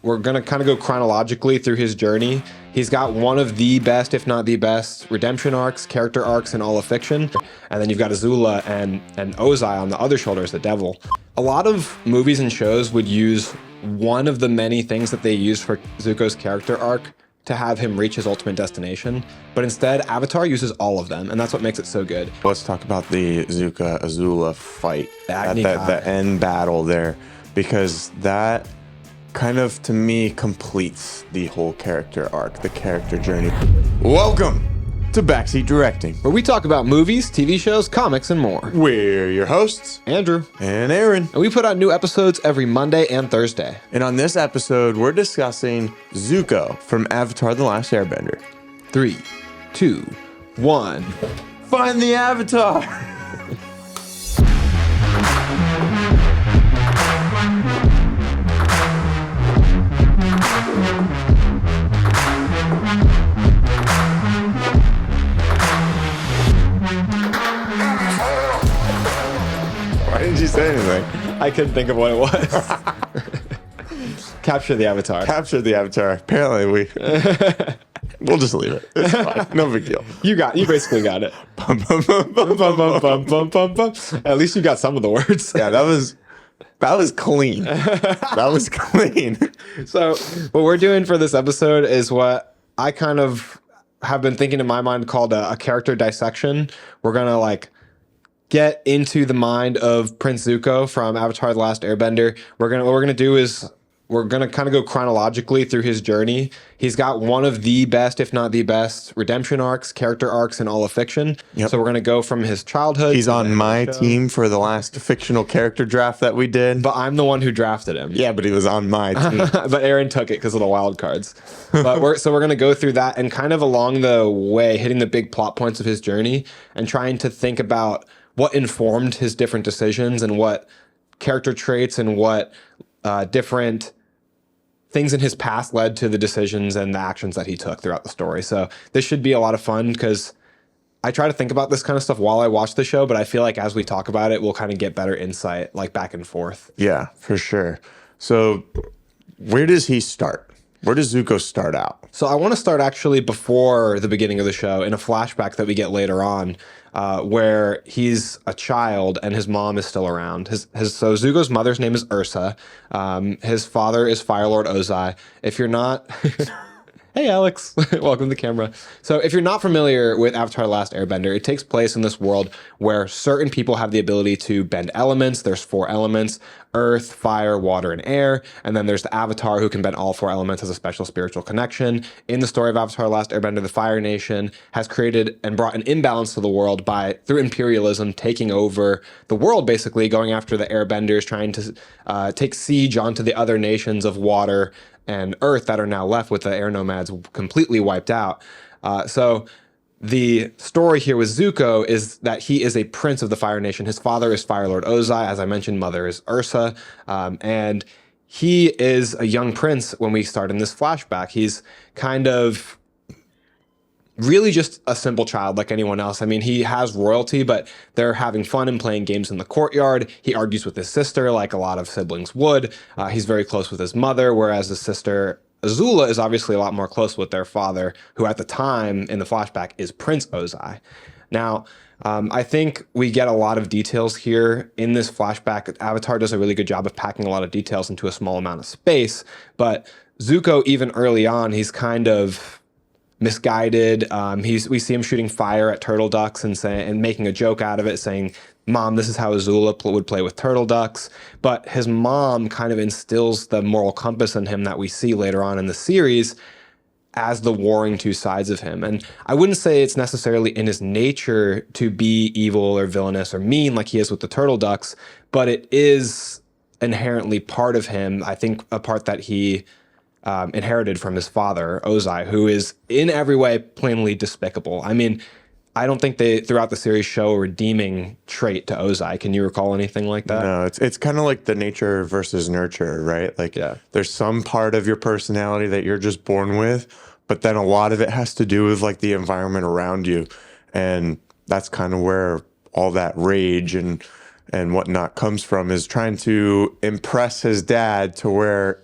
we're going to kind of go chronologically through his journey. He's got one of the best, if not the best, redemption arcs, character arcs in all of fiction. And then you've got Azula and Ozai on the other shoulder as the devil. A lot of movies and shows would use one of the many things that they use for Zuko's character arc to have him reach his ultimate destination. But instead, Avatar uses all of them, and that's what makes it so good. Let's talk about the Zuko-Azula fight, the end battle there, because that kind of, to me, completes the whole character arc, the character journey. Welcome to Backseat Directing, where we talk about movies, TV shows, comics, and more. We're your hosts, Andrew and Aaron. And we put out new episodes every Monday and Thursday. And on this episode, we're discussing Zuko from Avatar: The Last Airbender. 3, 2, 1. Find the Avatar! Why didn't you say anything? I couldn't think of what it was. Capture the Avatar. Capture the Avatar. Apparently we'll just leave it. It's fine. No big deal. You basically got it. At least you got some of the words. Yeah, that was clean. That was clean. So what we're doing for this episode is what I kind of have been thinking in my mind called a character dissection. We're gonna get into the mind of Prince Zuko from Avatar: The Last Airbender. What we're gonna do is we're gonna kind of go chronologically through his journey. He's got one of the best, if not the best, redemption arcs, character arcs in all of fiction. Yep. So we're gonna go from his childhood. He's on my team for the last fictional character draft that we did. But I'm the one who drafted him. Yeah, but he was on my team. But Aaron took it because of the wild cards. But we're gonna go through that and kind of along the way, hitting the big plot points of his journey and trying to think about what informed his different decisions and what character traits and what different things in his past led to the decisions and the actions that he took throughout the story. So this should be a lot of fun because I try to think about this kind of stuff while I watch the show, but I feel like as we talk about it, we'll kind of get better insight, back and forth. Yeah, for sure. So where does he start? Where does Zuko start out? So I want to start actually before the beginning of the show in a flashback that we get later on, where he's a child and his mom is still around. So Zuko's mother's name is Ursa. His father is Fire Lord Ozai. If you're not... Hey, Alex. Welcome to the camera. So if you're not familiar with Avatar: The Last Airbender, it takes place in this world where certain people have the ability to bend elements. There's 4 elements: earth, fire, water, and air. And then there's the Avatar who can bend all 4 elements as a special spiritual connection. In the story of Avatar: The Last Airbender, the Fire Nation has created and brought an imbalance to the world through imperialism, taking over the world, basically going after the Airbenders, trying to take siege onto the other nations of water and earth that are now left with the air nomads completely wiped out. So the story here with Zuko is that he is a prince of the Fire Nation. His father is Fire Lord Ozai. As I mentioned, mother is Ursa. And he is a young prince when we start in this flashback. He's kind of really just a simple child like anyone else. I mean, he has royalty, but they're having fun and playing games in the courtyard. He argues with his sister like a lot of siblings would. He's very close with his mother, whereas his sister Azula is obviously a lot more close with their father, who at the time in the flashback is Prince Ozai. Now, I think we get a lot of details here in this flashback. Avatar does a really good job of packing a lot of details into a small amount of space, but Zuko, even early on, he's kind of misguided. We see him shooting fire at turtle ducks and making a joke out of it, saying, "Mom, this is how Azula would play with turtle ducks." But his mom kind of instills the moral compass in him that we see later on in the series as the warring two sides of him. And I wouldn't say it's necessarily in his nature to be evil or villainous or mean like he is with the turtle ducks, but it is inherently part of him. I think a part that he inherited from his father, Ozai, who is in every way plainly despicable. I mean, I don't think they, throughout the series, show a redeeming trait to Ozai. Can you recall anything like that? No, it's kind of like the nature versus nurture, right? There's some part of your personality that you're just born with, but then a lot of it has to do with the environment around you. And that's kind of where all that rage and whatnot comes from, is trying to impress his dad to where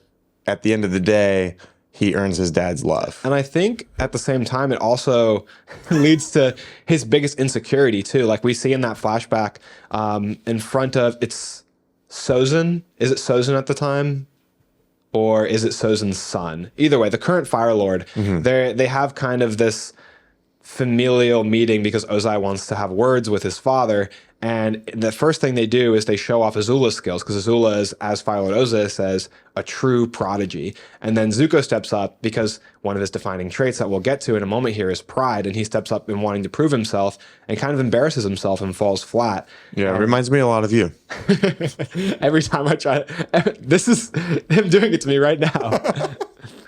at the end of the day, he earns his dad's love. And I think at the same time, it also leads to his biggest insecurity too. Like we see in that flashback, in front of it's Sozin. Is it Sozin at the time? Or is it Sozin's son? Either way, the current Fire Lord, they have kind of this familial meeting because Ozai wants to have words with his father. And the first thing they do is they show off Azula's skills, because Azula is, as Fire Lord Ozai says, a true prodigy. And then Zuko steps up because one of his defining traits that we'll get to in a moment here is pride. And he steps up in wanting to prove himself and kind of embarrasses himself and falls flat. Yeah, it reminds me a lot of you. Every time I try, this is him doing it to me right now,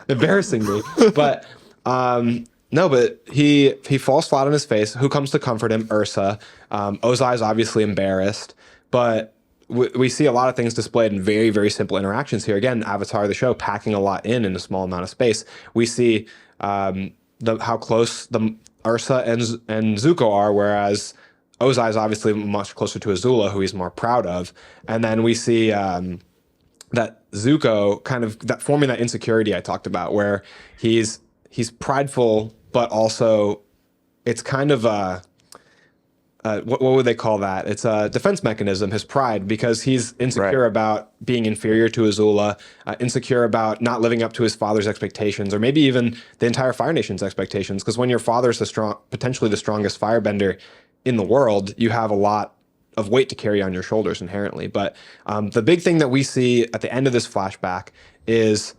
embarrassing me. But no, but he falls flat on his face. Who comes to comfort him? Ursa. Ozai is obviously embarrassed, but we see a lot of things displayed in very, very simple interactions here. Again, Avatar, the show, packing a lot in a small amount of space. We see how close the Ursa and Zuko are, whereas Ozai is obviously much closer to Azula, who he's more proud of. And then we see that Zuko kind of forming that insecurity I talked about, where he's prideful, but also it's kind of a what would they call that? It's a defense mechanism, his pride, because he's insecure about being inferior to Azula, insecure about not living up to his father's expectations, or maybe even the entire Fire Nation's expectations. Because when your father's potentially the strongest firebender in the world, you have a lot of weight to carry on your shoulders inherently. But the big thing that we see at the end of this flashback is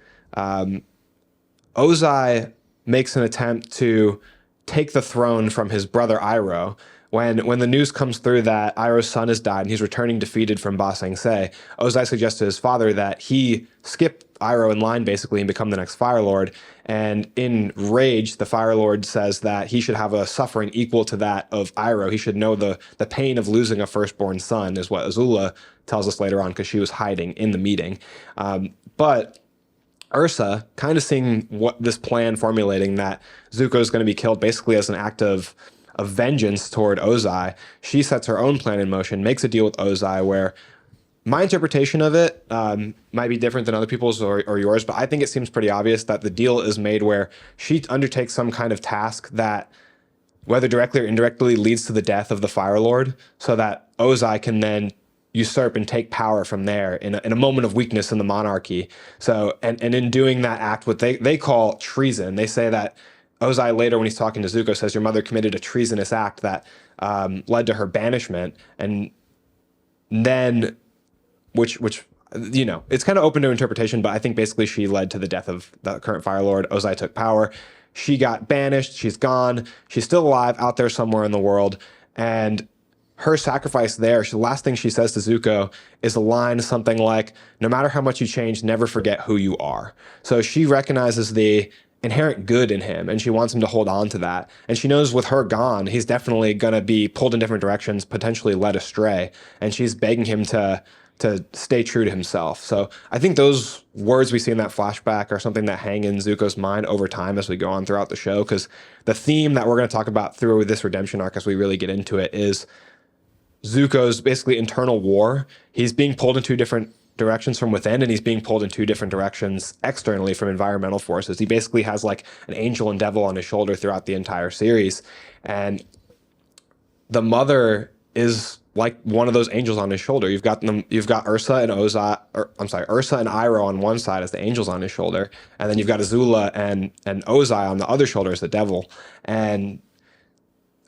Ozai makes an attempt to take the throne from his brother Iroh. When the news comes through that Iroh's son has died and he's returning defeated from Ba Sing Se, Ozai suggests to his father that he skip Iroh in line basically and become the next Fire Lord. And in rage, the Fire Lord says that he should have a suffering equal to that of Iroh. He should know the pain of losing a firstborn son, is what Azula tells us later on, because she was hiding in the meeting. But Ursa, kind of seeing what this plan formulating that Zuko is going to be killed basically as an act of vengeance toward Ozai, she sets her own plan in motion, makes a deal with Ozai where my interpretation of it might be different than other people's or yours, but I think it seems pretty obvious that the deal is made where she undertakes some kind of task that, whether directly or indirectly, leads to the death of the Fire Lord, so that Ozai can then usurp and take power from there in a moment of weakness in the monarchy. So, and in doing that act, what they call treason, they say that Ozai later, when he's talking to Zuko, says your mother committed a treasonous act that led to her banishment, and then which you know, it's kind of open to interpretation, but I think basically she led to the death of the current Fire Lord. Ozai took power. She got banished. She's gone. She's still alive out there somewhere in the world, and her sacrifice there, the last thing she says to Zuko is a line something like, no matter how much you change, never forget who you are. So she recognizes the inherent good in him, and she wants him to hold on to that. And she knows with her gone, he's definitely going to be pulled in different directions, potentially led astray. And she's begging him to stay true to himself. So I think those words we see in that flashback are something that hang in Zuko's mind over time as we go on throughout the show, because the theme that we're going to talk about through this redemption arc as we really get into it is Zuko's basically internal war. He's being pulled in two different directions from within, and he's being pulled in two different directions externally from environmental forces. He basically has like an angel and devil on his shoulder throughout the entire series. And the mother is like one of those angels on his shoulder. You've got Ursa and Ursa and Iroh on one side as the angels on his shoulder, and then you've got Azula and Ozai on the other shoulder as the devil. And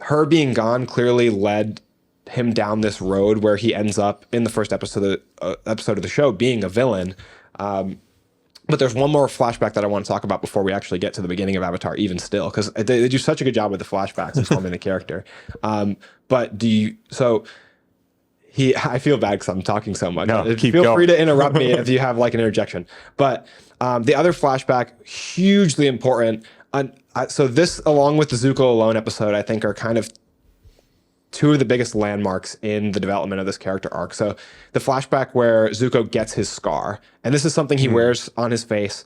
her being gone clearly led him down this road where he ends up in the first episode of the show being a villain. But there's one more flashback that I want to talk about before we actually get to the beginning of Avatar, even still, because they do such a good job with the flashbacks of forming the character. I feel bad because I'm talking so much. No, Feel going. Free to interrupt me if you have like an interjection. But the other flashback, hugely important. So this, along with the Zuko Alone episode, I think are kind of two of the biggest landmarks in the development of this character arc. So the flashback where Zuko gets his scar, and this is something he wears on his face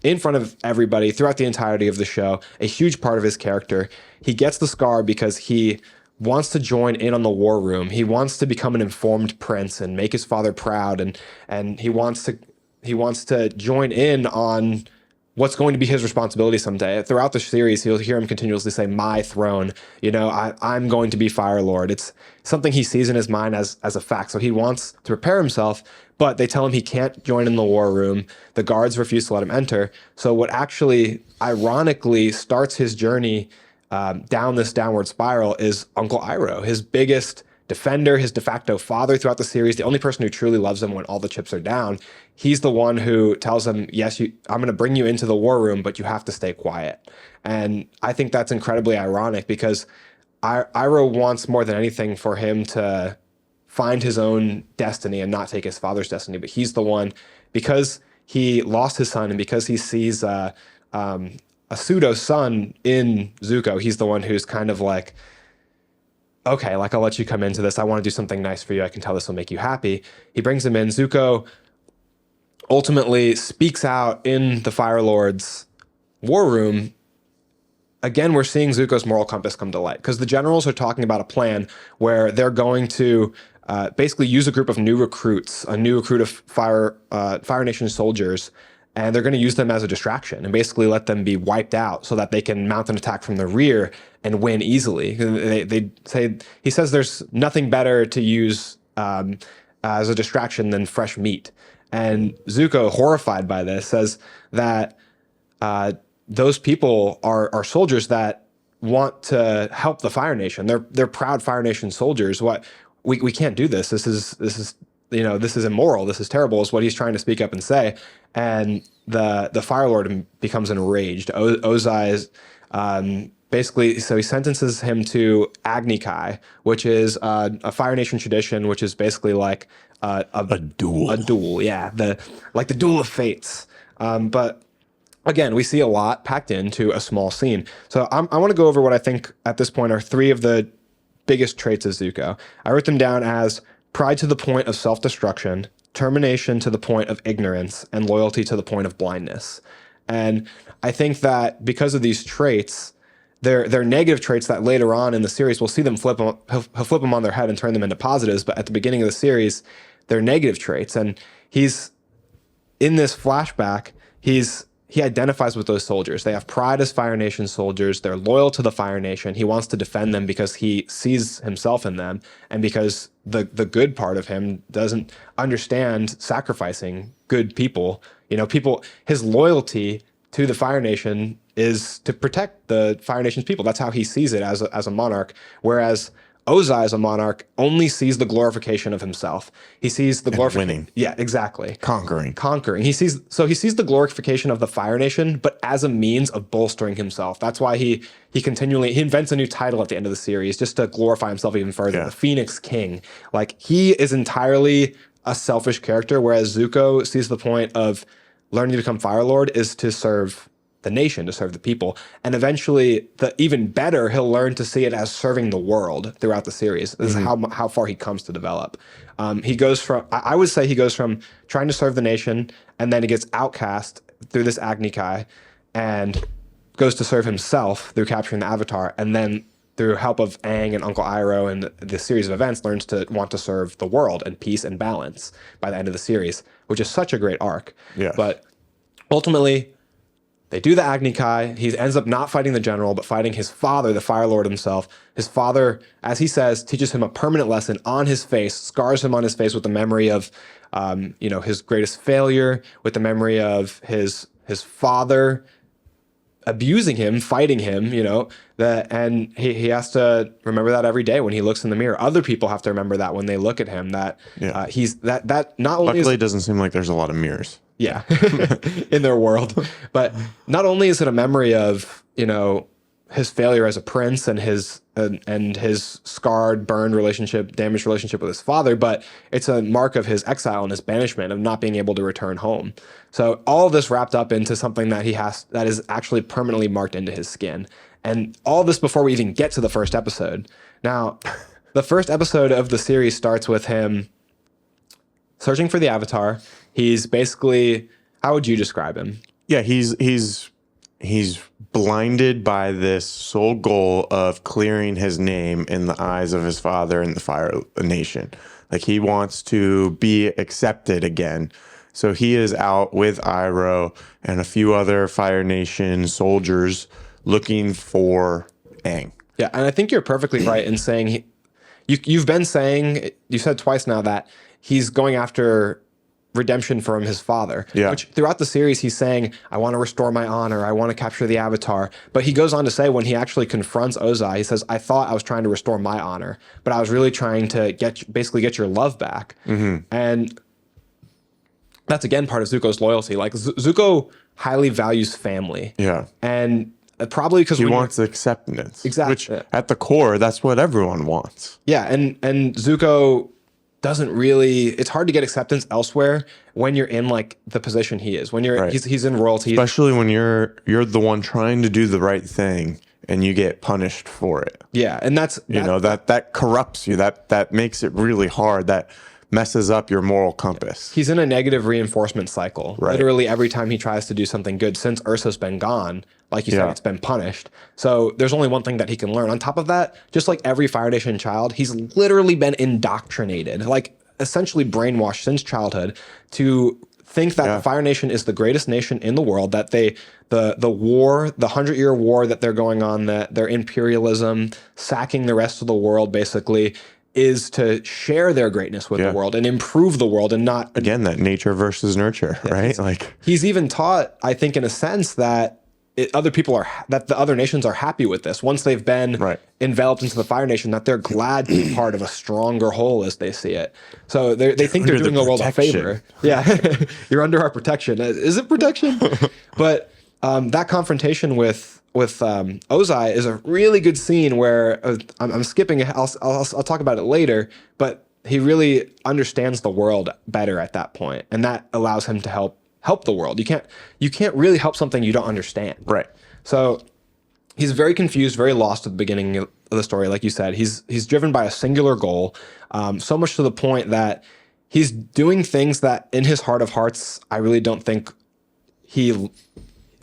in front of everybody throughout the entirety of the show, a huge part of his character. He gets the scar because he wants to join in on the war room. He wants to become an informed prince and make his father proud, and he wants to he wants to join in on what's going to be his responsibility someday. Throughout the series, you'll hear him continuously say, "My throne." I'm going to be Fire Lord. It's something he sees in his mind as a fact. So he wants to prepare himself, but they tell him he can't join in the war room. The guards refuse to let him enter. So what actually, ironically, starts his journey down this downward spiral is Uncle Iroh, his biggest defender, his de facto father throughout the series, the only person who truly loves him when all the chips are down. He's the one who tells him, yes, I'm going to bring you into the war room, but you have to stay quiet. And I think that's incredibly ironic because Iroh wants more than anything for him to find his own destiny and not take his father's destiny. But he's the one, because he lost his son and because he sees a pseudo son in Zuko, he's the one who's kind of like, okay, like I'll let you come into this. I want to do something nice for you. I can tell this will make you happy. He brings him in. Zuko ultimately speaks out in the Fire Lord's war room. Again, we're seeing Zuko's moral compass come to light because the generals are talking about a plan where they're going to basically use a group of new recruits, a new recruit of Fire Nation soldiers, and they're going to use them as a distraction and basically let them be wiped out so that they can mount an attack from the rear and win easily. He says there's nothing better to use as a distraction than fresh meat. And Zuko, horrified by this, says that those people are soldiers that want to help the Fire Nation. They're proud Fire Nation soldiers. We can't do this. This is immoral. This is terrible, is what he's trying to speak up and say. And the Fire Lord becomes enraged. Ozai is basically, so he sentences him to Agni Kai, which is a Fire Nation tradition, which is basically like a duel. A duel, yeah. The duel of fates. But again, we see a lot packed into a small scene. So I want to go over what I think at this point are three of the biggest traits of Zuko. I wrote them down as pride to the point of self-destruction, determination to the point of ignorance, and loyalty to the point of blindness. And I think that because of these traits, they're negative traits that later on in the series we'll see them he'll flip them on their head and turn them into positives. But at the beginning of the series, they're negative traits. And he's in this flashback, he identifies with those soldiers. They have pride as Fire Nation soldiers. They're loyal to the Fire Nation. He wants to defend them because he sees himself in them, and because the good part of him doesn't understand sacrificing good people. His loyalty to the Fire Nation is to protect the Fire Nation's people. That's how he sees it as a monarch. Whereas Ozai, as a monarch, only sees the glorification of himself. He sees the glorification. Winning. Yeah, exactly. Conquering. He sees the glorification of the Fire Nation, but as a means of bolstering himself. That's why he invents a new title at the end of the series just to glorify himself even further. Yeah. The Phoenix King. Like, he is entirely a selfish character, whereas Zuko sees the point of learning to become Fire Lord is to serve the nation, to serve the people. And eventually, even better, he'll learn to see it as serving the world throughout the series. This is how far he comes to develop. He goes from trying to serve the nation, and then he gets outcast through this Agni Kai, and goes to serve himself through capturing the Avatar, and then through help of Aang and Uncle Iroh and the series of events, learns to want to serve the world and peace and balance by the end of the series, which is such a great arc. Yeah. But ultimately, they do the Agni Kai. He ends up not fighting the general, but fighting his father, the Fire Lord himself. His father, as he says, teaches him a permanent lesson on his face, scars him on his face with the memory of, his greatest failure, with the memory of his father abusing him, fighting him, and he has to remember that every day when he looks in the mirror. Other people have to remember that when they look at him, that he's that not only luckily it doesn't seem like there's a lot of mirrors. Yeah, in their world. But not only is it a memory of, his failure as a prince and his scarred, burned damaged relationship with his father, but it's a mark of his exile and his banishment, of not being able to return home. So all of this wrapped up into something that that is actually permanently marked into his skin. And all this before we even get to the first episode. Now, the first episode of the series starts with him searching for the Avatar. He's basically, how would you describe him? Yeah, he's blinded by this sole goal of clearing his name in the eyes of his father and the Fire Nation. Like, he wants to be accepted again. So he is out with Iroh and a few other Fire Nation soldiers looking for Aang. Yeah, and I think you're perfectly right in saying you've been saying, you said twice now that he's going after redemption from his father. Yeah. Which throughout the series he's saying, I want to restore my honor, I want to capture the Avatar. But he goes on to say when he actually confronts Ozai, he says, I thought I was trying to restore my honor, but I was really trying to basically get your love back. And that's again part of Zuko's loyalty. Like Zuko highly values family. Yeah. And probably because he wants acceptance. Exactly. Which at the core, that's what everyone wants. Yeah, and Zuko doesn't really, it's hard to get acceptance elsewhere when you're in like the position he is. When you're he's in royalty. Especially when you're the one trying to do the right thing and you get punished for it. Yeah, and that's that corrupts you. That makes it really hard. That messes up your moral compass. He's in a negative reinforcement cycle. Right. Literally every time he tries to do something good since Ursa's been gone, like you said, it's been punished. So there's only one thing that he can learn. On top of that, just like every Fire Nation child, he's literally been indoctrinated, like essentially brainwashed since childhood to think that the Fire Nation is the greatest nation in the world, that the war, the 100-year war that they're going on, that their imperialism, sacking the rest of the world basically, is to share their greatness with the world and improve the world, and not again that nature versus nurture, right? Like he's even taught, I think, in a sense that the other nations are happy with this once they've been enveloped into the Fire Nation, that they're glad to be part of a stronger whole as they see it. So they think they're doing the world a favor. Yeah, you're under our protection. Is it protection? But that confrontation with Ozai is a really good scene where I'm skipping it. I'll talk about it later, but he really understands the world better at that point, and that allows him to help the world. You can't really help something you don't understand. Right. So he's very confused, very lost at the beginning of the story. Like you said, he's driven by a singular goal, so much to the point that he's doing things that in his heart of hearts, I really don't think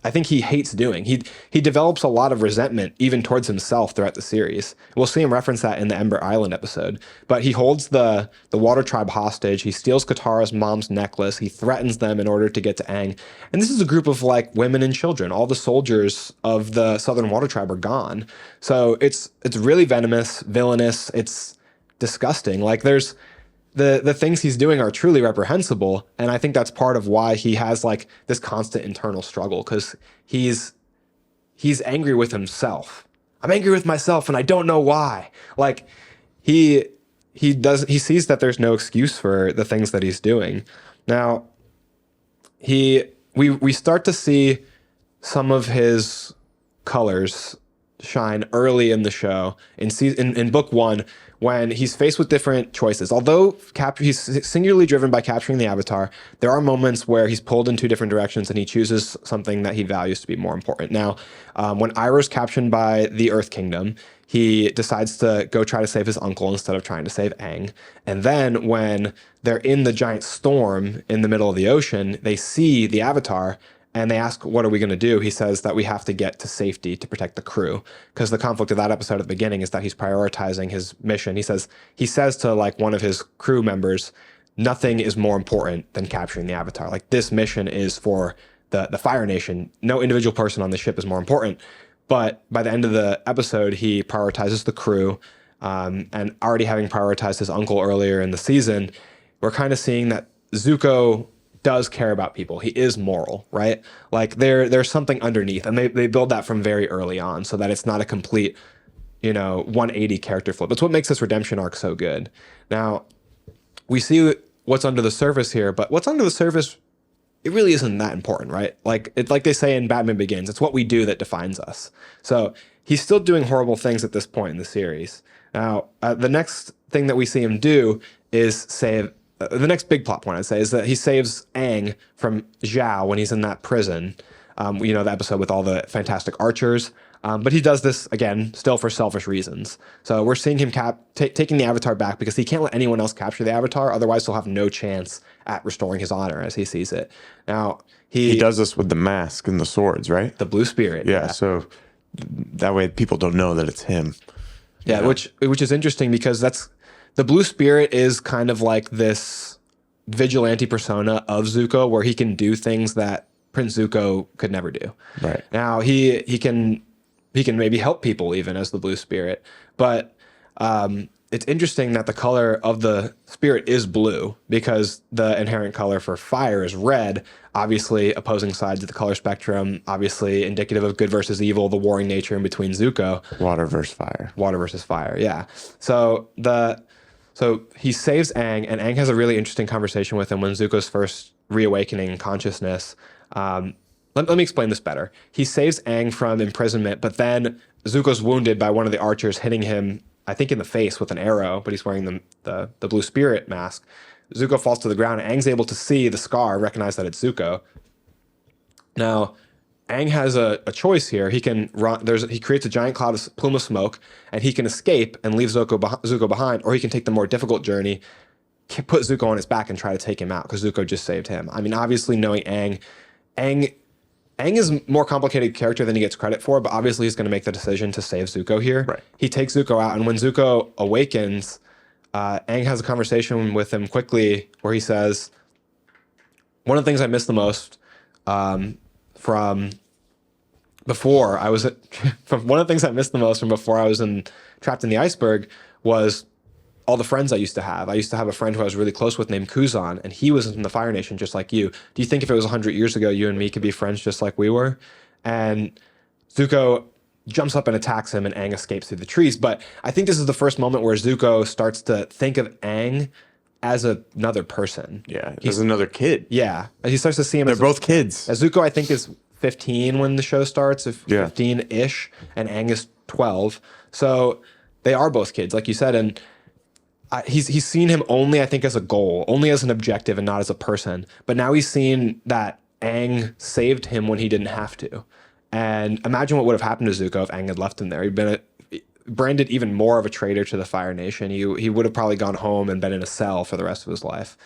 I think he hates doing. He develops a lot of resentment even towards himself throughout the series. We'll see him reference that in the Ember Island episode. But he holds the Water Tribe hostage. He steals Katara's mom's necklace. He threatens them in order to get to Aang. And this is a group of like women and children. All the soldiers of the Southern Water Tribe are gone. So it's really venomous, villainous. It's disgusting. Like there's the things he's doing are truly reprehensible, and I think that's part of why he has like this constant internal struggle, because he's angry with himself. I'm angry with myself and I don't know why. Like he sees that there's no excuse for the things that he's doing. Now we start to see some of his colors shine early in the show in book 1, when he's faced with different choices. Although he's singularly driven by capturing the Avatar, there are moments where he's pulled in 2 different directions and he chooses something that he values to be more important. Now, when Iroh's captured by the Earth Kingdom, he decides to go try to save his uncle instead of trying to save Aang. And then when they're in the giant storm in the middle of the ocean, they see the Avatar and they ask, what are we going to do? He says that we have to get to safety to protect the crew, because the conflict of that episode at the beginning is that he's prioritizing his mission. He says to like one of his crew members, nothing is more important than capturing the Avatar. Like this mission is for the Fire Nation. No individual person on the ship is more important. But by the end of the episode, he prioritizes the crew, and already having prioritized his uncle earlier in the season, we're kind of seeing that Zuko does care about people. He is moral, right? Like there's something underneath, and they build that from very early on, so that it's not a complete, 180 character flip. That's what makes this redemption arc so good. Now, we see what's under the surface here, but what's under the surface, it really isn't that important, right? Like they say in Batman Begins, it's what we do that defines us. So he's still doing horrible things at this point in the series. Now, the next thing that we see him do is save. The next big plot point, I'd say, is that he saves Aang from Zhao when he's in that prison. The episode with all the fantastic archers. But he does this, again, still for selfish reasons. So we're seeing him taking the Avatar back because he can't let anyone else capture the Avatar. Otherwise, he'll have no chance at restoring his honor as he sees it. Now, he does this with the mask and the swords, right? The blue spirit. Yeah, so that way people don't know that it's him. Yeah, which is interesting, because the blue spirit is kind of like this vigilante persona of Zuko, where he can do things that Prince Zuko could never do. Right. Now he can maybe help people even as the blue spirit, but it's interesting that the color of the spirit is blue because the inherent color for fire is red, obviously opposing sides of the color spectrum, obviously indicative of good versus evil, the warring nature in between Zuko. Water versus fire. Water versus fire, yeah. So he saves Aang, and Aang has a really interesting conversation with him when Zuko's first reawakening consciousness. Let me explain this better. He saves Aang from imprisonment, but then Zuko's wounded by one of the archers hitting him, I think in the face with an arrow, but he's wearing the blue spirit mask. Zuko falls to the ground, and Aang's able to see the scar, recognize that it's Zuko. Now, Aang has a choice here. He can run. He creates a giant plume of smoke, and he can escape and leave Zuko behind, or he can take the more difficult journey, put Zuko on his back, and try to take him out because Zuko just saved him. I mean, obviously, knowing Aang is a more complicated character than he gets credit for, but obviously he's going to make the decision to save Zuko here. Right. He takes Zuko out, and when Zuko awakens, Aang has a conversation with him quickly where he says, "One of the things I miss the most from before I was trapped in the iceberg was all the friends I used to have. I used to have a friend who I was really close with named Kuzan, and he was in the Fire Nation just like you. Do you think if it was 100 years ago, you and me could be friends just like we were?" And Zuko jumps up and attacks him, and Aang escapes through the trees. But I think this is the first moment where Zuko starts to think of Aang as another person. Yeah, he's another kid. Yeah, he starts to see him. They're both kids. As Zuko, I think, is 15 when the show starts, Yeah. 15-ish, and Aang is 12. So they are both kids, like you said, and he's seen him only, I think, as a goal, only as an objective, and not as a person. But now he's seen that Aang saved him when he didn't have to. And imagine what would have happened to Zuko if Aang had left him there. He'd been branded even more of a traitor to the Fire Nation. He would have probably gone home and been in a cell for the rest of his life.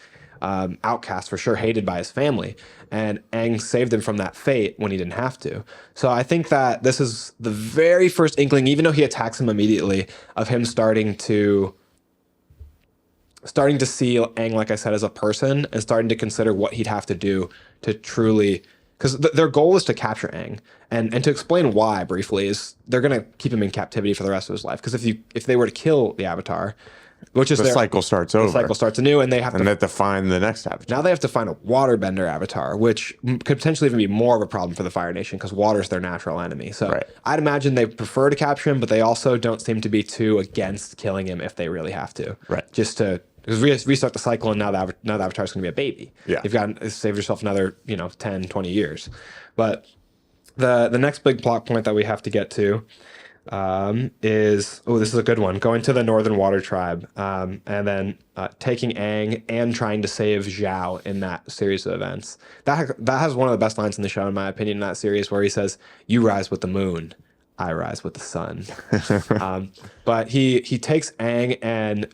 Outcast for sure, hated by his family. And Aang saved him from that fate when he didn't have to. So I think that this is the very first inkling, even though he attacks him immediately, of him starting to see Aang, like I said, as a person, and starting to consider what he'd have to do to truly, because their goal is to capture Aang, and to explain why briefly is they're going to keep him in captivity for the rest of his life. Because if they were to kill the Avatar, which is the cycle starts over. The cycle starts anew, and they have to find the next Avatar. Now they have to find a waterbender Avatar, which could potentially even be more of a problem for the Fire Nation because water's their natural enemy. So Right. I'd imagine they prefer to capture him, but they also don't seem to be too against killing him if they really have to. Right. Just to restart the cycle, and now the Avatar's going to be a baby. Yeah. You've got to save yourself another 10, 20 years. But the next big plot point that we have to get to is, this is a good one, going to the Northern Water Tribe, and then taking Aang and trying to save Zhao in that series of events. That has one of the best lines in the show, in my opinion, in that series, where he says, "You rise with the moon, I rise with the sun." But he takes Aang, and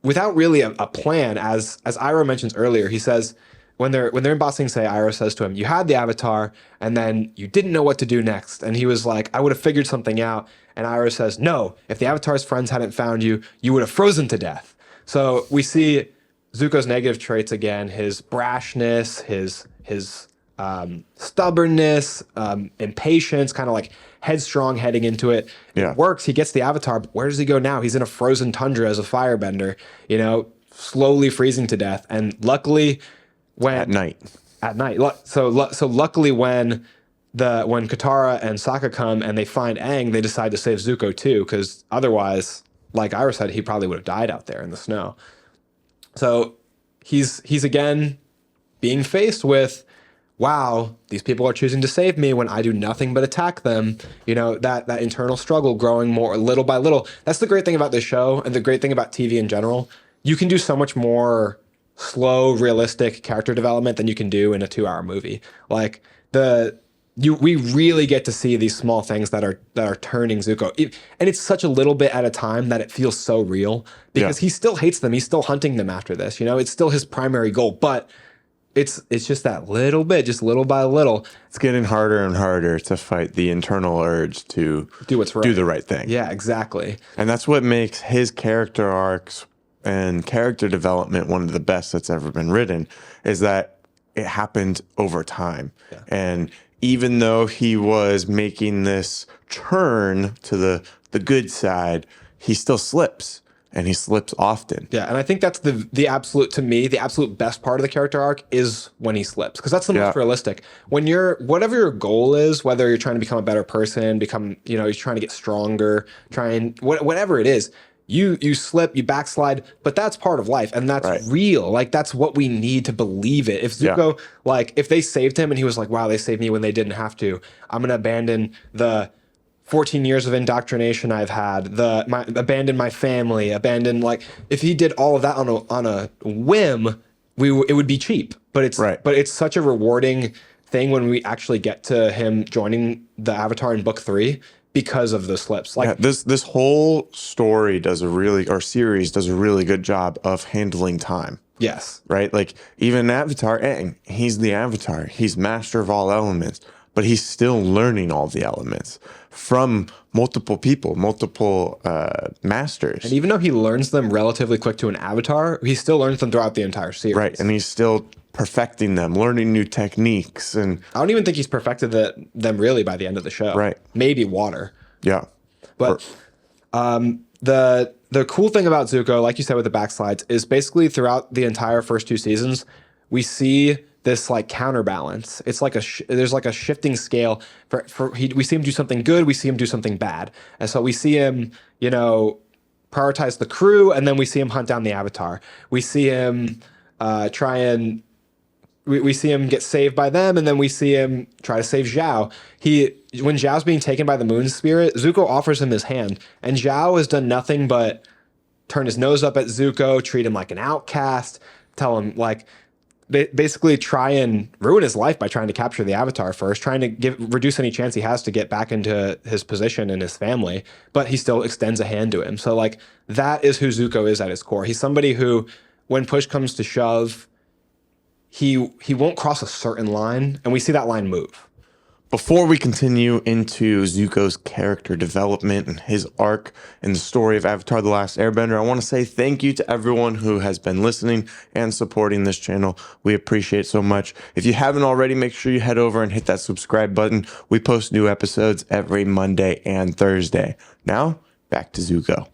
without really a plan, as Iroh mentions earlier, he says, when they're in Ba Sing Se, Iroh says to him, "You had the Avatar, and then you didn't know what to do next." And he was like, "I would have figured something out." And Iroh says, "No, if the Avatar's friends hadn't found you, you would have frozen to death." So we see Zuko's negative traits again: his brashness, his stubbornness, impatience, kind of like headstrong heading into it. Yeah. It works. He gets the Avatar, but where does he go now? He's in a frozen tundra as a firebender, slowly freezing to death. And luckily, At night. So luckily when Katara and Sokka come and they find Aang, they decide to save Zuko too, because otherwise, like Iroh said, he probably would have died out there in the snow. So he's again being faced with, wow, these people are choosing to save me when I do nothing but attack them. That internal struggle growing more little by little. That's the great thing about this show, and the great thing about TV in general. You can do so much more slow, realistic character development than you can do in a 2-hour movie. Like we really get to see these small things that are turning Zuko, and it's such a little bit at a time that it feels so real, because he still hates them. He's still hunting them after this. It's still his primary goal, but it's just that little bit, just little by little. It's getting harder and harder to fight the internal urge to do what's right, do the right thing. Yeah, exactly. And that's what makes his character arcs and character development, one of the best that's ever been written, is that it happened over time. Yeah. And even though he was making this turn to the good side, he still slips, and he slips often. Yeah, and I think that's the absolute, to me, the absolute best part of the character arc is when he slips, because that's the most realistic. When you're, whatever your goal is, whether you're trying to become a better person, you're trying to get stronger, whatever it is, you slip, you backslide, but that's part of life, and that's real. Like, that's what we need to believe it. If Zuko, like, if they saved him and he was like, wow, they saved me when they didn't have to, I'm gonna abandon the 14 years of indoctrination I've had, abandon my family, like, if he did all of that on a whim, it would be cheap. But it's such a rewarding thing when we actually get to him joining the Avatar in book 3 because of the slips. Like, this whole story series does a really good job of handling time. Yes. Right? Like, even Avatar, he's the Avatar. He's master of all elements, but he's still learning all the elements from multiple people, multiple masters. And even though he learns them relatively quick to an Avatar, he still learns them throughout the entire series. Right, and he's still perfecting them, learning new techniques. And I don't even think he's perfected them really by the end of the show. Right. Maybe water. Yeah. But the cool thing about Zuko, like you said with the backslides, is basically throughout the entire first 2 seasons, we see this like counterbalance. It's like there's like a shifting scale we see him do something good, we see him do something bad. And so we see him, prioritize the crew, and then we see him hunt down the Avatar. We see him we see him get saved by them, and then we see him try to save Zhao. When Zhao's being taken by the moon spirit, Zuko offers him his hand, and Zhao has done nothing but turn his nose up at Zuko, treat him like an outcast, tell him, like, basically try and ruin his life by trying to capture the Avatar first, trying to reduce any chance he has to get back into his position and his family, but he still extends a hand to him. So, like, that is who Zuko is at his core. He's somebody who, when push comes to shove, he won't cross a certain line, and we see that line move. Before we continue into Zuko's character development and his arc in the story of Avatar: The Last Airbender, I want to say thank you to everyone who has been listening and supporting this channel. We appreciate it so much. If you haven't already, make sure you head over and hit that subscribe button. We post new episodes every Monday and Thursday. Now, back to Zuko.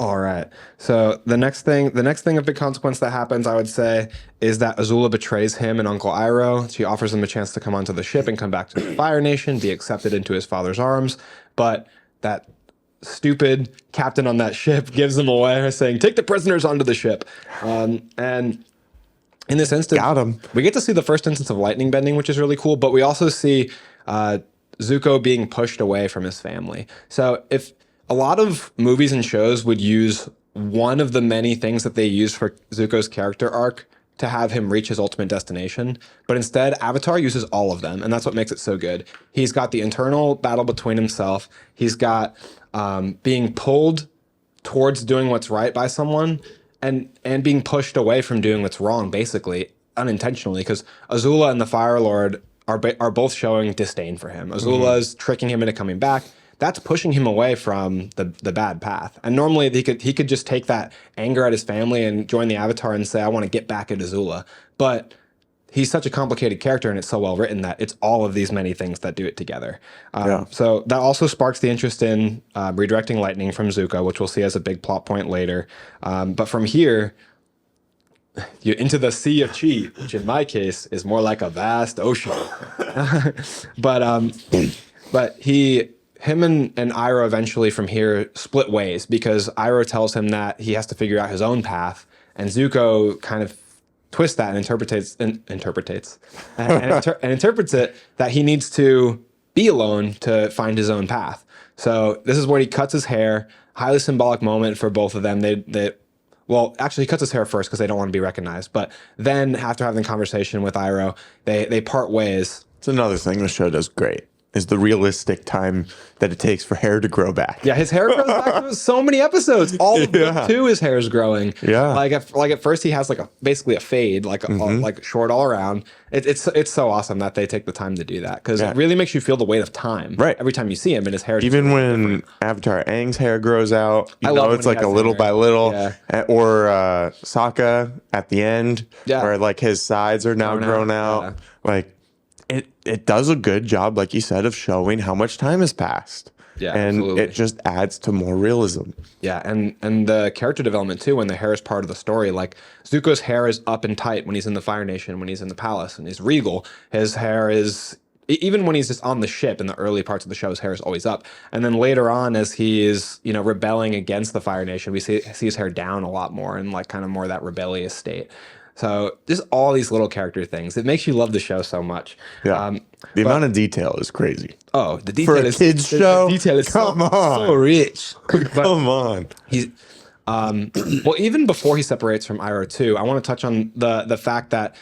All right. So the next thing of big consequence that happens, I would say, is that Azula betrays him and Uncle Iroh. She offers him a chance to come onto the ship and come back to the Fire Nation, be accepted into his father's arms. But that stupid captain on that ship gives him away, saying, "Take the prisoners onto the ship." And in this instance, we get to see the first instance of lightning bending, which is really cool. But we also see Zuko being pushed away from his family. So if a lot of movies and shows would use one of the many things that they use for Zuko's character arc to have him reach his ultimate destination. But instead, Avatar uses all of them, and that's what makes it so good. He's got the internal battle between himself. He's got being pulled towards doing what's right by someone, and being pushed away from doing what's wrong, basically, unintentionally, because Azula and the Fire Lord are both showing disdain for him. Azula's tricking him into coming back. That's pushing him away from the bad path. And normally he could just take that anger at his family and join the Avatar and say, I want to get back at Azula. But he's such a complicated character, and it's so well written that it's all of these many things that do it together. So that also sparks the interest in redirecting lightning from Zuko, which we'll see as a big plot point later. But from here, you're into the Sea of Chi, which in my case is more like a vast ocean. But him and Iroh eventually from here split ways, because Iroh tells him that he has to figure out his own path, and Zuko kind of twists that and interprets it that he needs to be alone to find his own path. So this is where he cuts his hair. Highly symbolic moment for both of them. Well, actually, he cuts his hair first because they don't want to be recognized. But then, after having a conversation with Iroh, they part ways. It's another thing the show does great. is the realistic time that it takes for hair to grow back. Yeah, his hair grows back to so many episodes. All of book 2, his hair is growing. Yeah. Like at first he has like basically a fade, like like short all around. It's so awesome that they take the time to do that, because it really makes you feel the weight of time. Right. Every time you see him, and his hair. Even when Avatar Aang's hair grows out, I love it's when he like a has little hair. by little. Yeah. Or Sokka at the end, Yeah. where like his sides are now grown out. Yeah. Like it does a good job, like you said, of showing how much time has passed. Yeah, and absolutely. it just adds to more realism. Yeah, and the character development too, when the hair is part of the story. Like Zuko's hair is up and tight when he's in the Fire Nation, when he's in the palace, and he's regal. His hair is, even when he's just on the ship in the early parts of the show, his hair is always up. And then later on, as he is, rebelling against the Fire Nation, we see his hair down a lot more, and like kind of more that rebellious state. So just all these little character things. It makes you love the show so much. Yeah. The amount of detail is crazy. Oh, the detail For a is kid's show? The detail is Come on. so rich. Come on. He's well, even before he separates from Iroh too, I want to touch on the fact that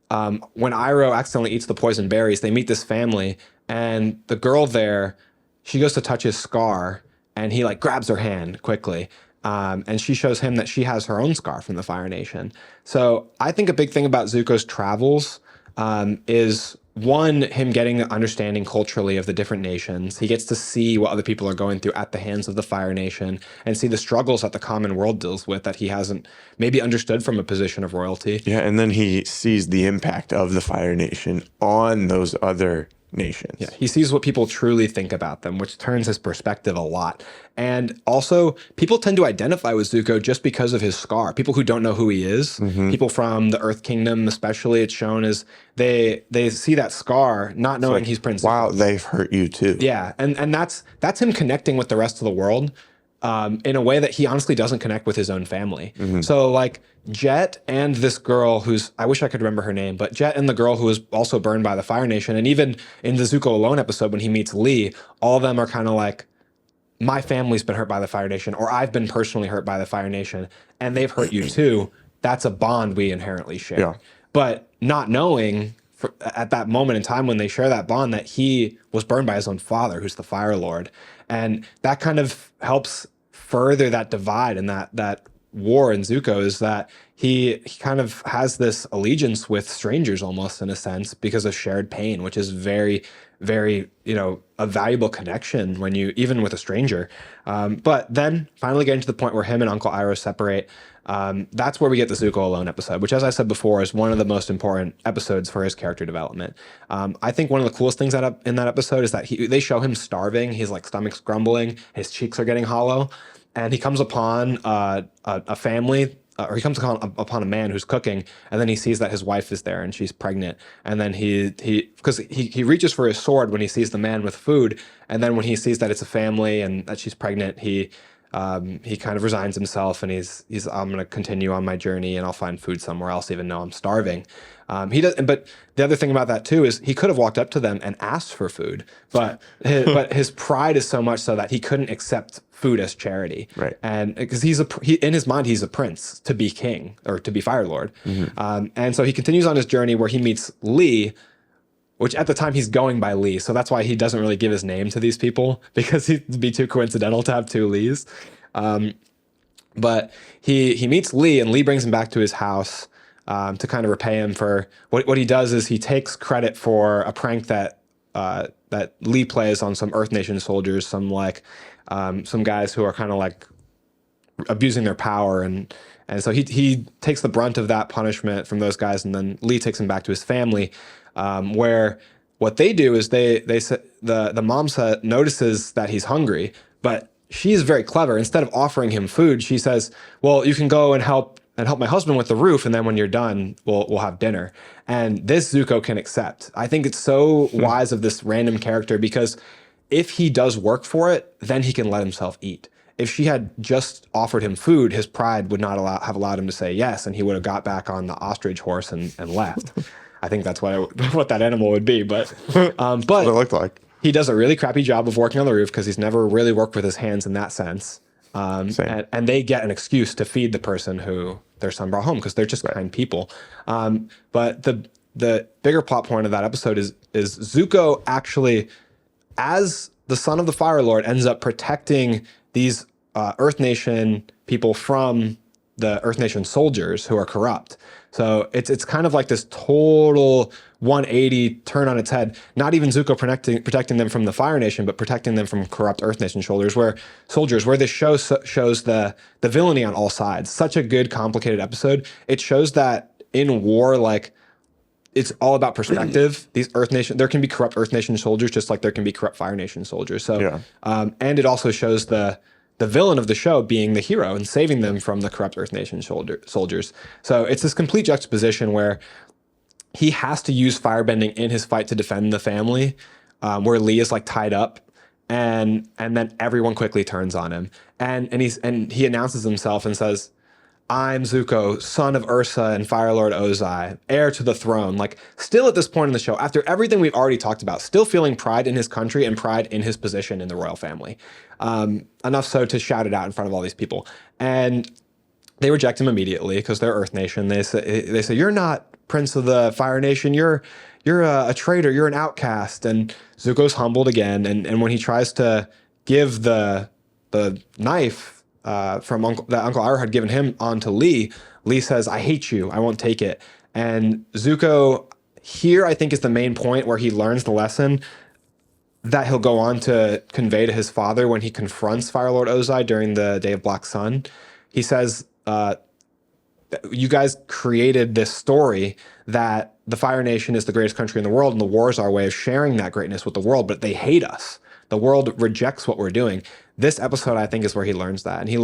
when Iroh accidentally eats the poison berries, they meet this family, and the girl there, she goes to touch his scar, and he like grabs her hand quickly. And she shows him that she has her own scar from the Fire Nation. So I think a big thing about Zuko's travels is, one, him getting an understanding culturally of the different nations. He gets to see what other people are going through at the hands of the Fire Nation, and see the struggles that the common world deals with that he hasn't maybe understood from a position of royalty. Yeah, and then he sees the impact of the Fire Nation on those other nations. Yeah, he sees what people truly think about them, which turns his perspective a lot. And also, people tend to identify with Zuko just because of his scar. People who don't know who he is, people from the Earth Kingdom especially, it's shown as they see that scar, not knowing he's Prince Zuko. Wow, they've hurt you too. Yeah, and that's him connecting with the rest of the world in a way that he honestly doesn't connect with his own family. So like Jet and this girl who's, I wish I could remember her name, but Jet and the girl who was also burned by the Fire Nation, and even in the Zuko Alone episode when he meets Lee, all of them are kind of like, my family's been hurt by the Fire Nation, or I've been personally hurt by the Fire Nation, and they've hurt you too. That's a bond we inherently share. Yeah. But not knowing at that moment in time when they share that bond that he was burned by his own father, who's the Fire Lord. And that kind of helps further that divide and that war in Zuko, is that he kind of has this allegiance with strangers almost, in a sense, because of shared pain, which is very, very, a valuable connection when you, even with a stranger. But then finally getting to the point where him and Uncle Iroh separate, that's where we get the Zuko Alone episode, which, as I said before, is one of the most important episodes for his character development. I think one of the coolest things in that episode is that they show him starving. His like stomach's grumbling, his cheeks are getting hollow, and he comes upon a family, or he comes upon a man who's cooking, and then he sees that his wife is there and she's pregnant. And then because he reaches for his sword when he sees the man with food, and then when he sees that it's a family and that she's pregnant, he kind of resigns himself, and he's I'm going to continue on my journey, and I'll find food somewhere else, even though I'm starving. But the other thing about that too is he could have walked up to them and asked for food, but his pride is so much so that he couldn't accept food as charity, right? And because in his mind he's a prince to be king, or to be Fire Lord, and so he continues on his journey where he meets Lee, which at the time he's going by Lee, so that's why he doesn't really give his name to these people, because it'd be too coincidental to have two Lees. But he meets Lee, and Lee brings him back to his house to kind of repay him for what he does. Is he takes credit for a prank that Lee plays on some Earth Nation soldiers, some guys who are kind of like abusing their power, and so he takes the brunt of that punishment from those guys, and then Lee takes him back to his family, where what they do is the mom notices that he's hungry, but she's very clever. Instead of offering him food, she says, well, you can go and help my husband with the roof, and then when you're done, we'll have dinner. And this Zuko can accept. I think it's so wise of this random character, because if he does work for it, then he can let himself eat. If she had just offered him food, his pride would not have allowed him to say yes, and he would have got back on the ostrich horse and left. I think that's what that animal would be, but what it looked like. He does a really crappy job of working on the roof, because he's never really worked with his hands in that sense. And they get an excuse to feed the person who their son brought home, because they're just kind people. But the bigger plot point of that episode is Zuko actually as the son of the Fire Lord ends up protecting these Earth Nation people from the Earth Nation soldiers who are corrupt. So it's kind of like this total 180 turn on its head. Not even Zuko protecting them from the Fire Nation, but protecting them from corrupt Earth Nation soldiers. Where this show shows the villainy on all sides. Such a good, complicated episode. It shows that in war, like, it's all about perspective. These Earth Nation, there can be corrupt Earth Nation soldiers, just like there can be corrupt Fire Nation soldiers. So, and it also shows the villain of the show being the hero and saving them from the corrupt Earth Nation soldiers. So it's this complete juxtaposition where he has to use firebending in his fight to defend the family, where Lee is like tied up, and then everyone quickly turns on him, and he announces himself and says, "I'm Zuko, son of Ursa and Fire Lord Ozai, heir to the throne." Like, still at this point in the show, after everything we've already talked about, still feeling pride in his country and pride in his position in the royal family. Enough so to shout it out in front of all these people. And they reject him immediately because they're Earth Nation. They say, "You're not Prince of the Fire Nation. You're a traitor. You're an outcast." And Zuko's humbled again. And when he tries to give the knife from that Uncle Iroh had given him onto Lee, Lee says, "I hate you. I won't take it." And Zuko here, I think, is the main point where he learns the lesson that he'll go on to convey to his father when he confronts Fire Lord Ozai during the Day of Black Sun. He says, "You guys created this story that the Fire Nation is the greatest country in the world, and the war is our way of sharing that greatness with the world, but they hate us. The world rejects what we're doing." This episode, I think, is where he learns that. And he